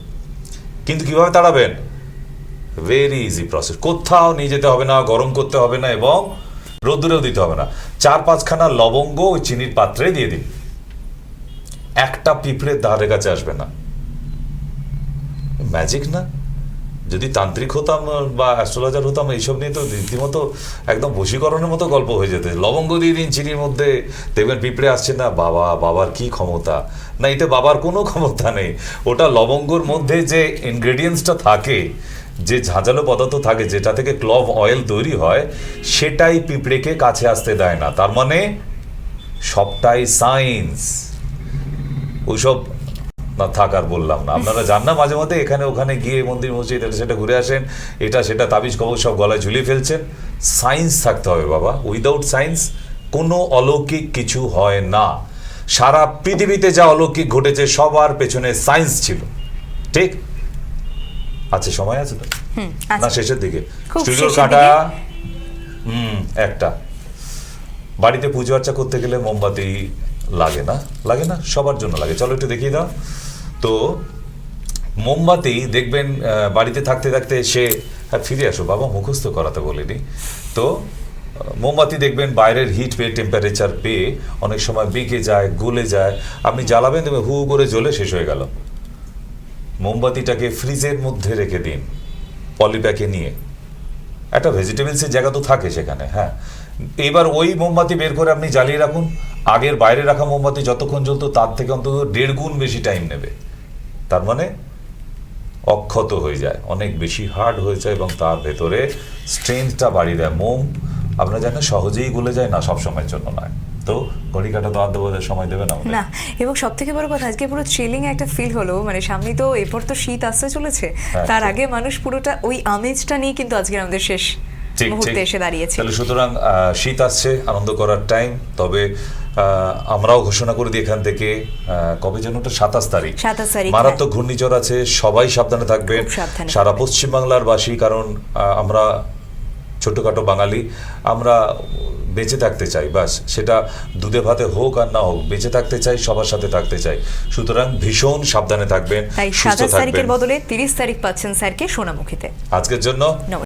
কিন্তু কিভাবে তাড়াবেন? Very easy process. কোথাও নিয়ে যেতে হবে না, গরম করতে হবে না, এবং রোদ্দুরেও দিতে হবে না। 4-5খানা লবঙ্গ ওই চিনির পাত্রে দিয়ে দিন, একটা পিঁপড়ের ধারে কাছে আসবে না। ম্যাজিক না? যদি তান্ত্রিক হতাম বা অ্যাস্ট্রোলজার হতাম, এইসব নিয়ে তো রীতিমতো একদম বশীকরণের মতো গল্প হয়ে যেত। লবঙ্গ দিয়ে দিন চিনির মধ্যে, দেখবেন পিঁপড়ে আসছে না। বাবার কি ক্ষমতা! না, এতে বাবার কোনো ক্ষমতা নেই। ওটা লবঙ্গর মধ্যে যে ইনগ্রেডিয়েন্টসটা থাকে, যে ঝাঁঝালো পদার্থ থাকে, যেটা থেকে ক্লভ অয়েল তৈরি হয়, সেটাই পিঁপড়েকে কাছে আসতে দেয় না। তার মানে সবটাই সায়েন্স। ওইসব না থাক আর বললাম না, আপনারা যান না মাঝে মধ্যে এখানে ওখানে গিয়ে মন্দির মসজিদ এটা সেটা ঘুরে আসেন, এটা সেটা তাবিজ কবজ সব গলায় ঝুলিয়ে ফেলছেন। সায়েন্স থাকতে হবে বাবা। উইদাউট সায়েন্স কোনো অলৌকিক কিছু হয় না। সারা পৃথিবীতে যা অলৌকিক ঘটেছে সবার পেছনে সায়েন্স ছিল। ঠিক আছে? সময় আছে তো না? শেষের দিকে স্টুডিওর কাটা একটা। বাড়িতে পুজো আর্চা করতে গেলে মোমবাতি লাগে না? লাগে না? সবার জন্য লাগে। চলো একটু দেখিয়ে দাও তো। মোমবাতি দেখবেন বাড়িতে থাকতে থাকতে সে, ফিরে আসো বাবা, মুখস্থ করাতে বলিনি তো। মোমবাতি দেখবেন বাইরের হিট পেয়ে, টেম্পারেচার পেয়ে অনেক সময় বেঁকে যায়, গলে যায়। আপনি জ্বালাবেন, দেখবেন হু করে জ্বলে শেষ হয়ে গেল। মোমবাতিটাকে ফ্রিজের মধ্যে রেখে দিন, পলিব্যাগে নিয়ে। একটা ভেজিটেবলসের জায়গা তো থাকে সেখানে, হ্যাঁ। এবার ওই মোমবাতি বের করে আপনি জ্বালিয়ে রাখুন। আগের বাইরে রাখা মোমবাতি যতক্ষণ জ্বলতো তার থেকে অন্তত 1.5 গুণ বেশি টাইম নেবে। তার মানে অক্ষত হয়ে যায়, অনেক বেশি হার্ড হয়ে যায়, এবং তার ভেতরে স্ট্রেংথটা বাড়িয়ে দেয়। মোম আপনারা জানেন সহজেই গলে যায় না, সব সময়ের জন্য নয়। তো ঘড়ি কাটা তো আধ সময় দেবে না না। এবং সব থেকে বড় কথা, আজকে পুরো চিলিং একটা ফিল হলো। মানে সামনে তো এরপর তো শীত আসতে চলেছে, তার আগে মানুষ পুরোটা ওই আমেজটা নিয়ে কিন্তু আজকে আমাদের শেষ মুহূর্তে এসে দাঁড়িয়েছে। তাহলে সুতরাং শীত আসছে, আনন্দ করার টাইম। তবে আমরাও ঘোষণা করে দিই এখান থেকে, কবে যেন ওটা 27 তারিখ মারাত্মক ঘূর্ণিঝড় আছে। সবাই সাবধানে থাকবেন, সারা পশ্চিমবাংলার বাসী। কারণ আমরা ছোটখাটো বাঙালি, আমরা বেঁচে থাকতে চাই, বাস। সেটা দুধে ভাতে হোক আর না হোক, বেঁচে থাকতে চাই, সবার সাথে থাকতে চাই। সুতরাং ভীষণ সাবধানে থাকবেন, তাই 27 তারিখের বদলে 30 তারিখ পাচ্ছেন স্যারকে সোনামুখীতে। আজকের জন্য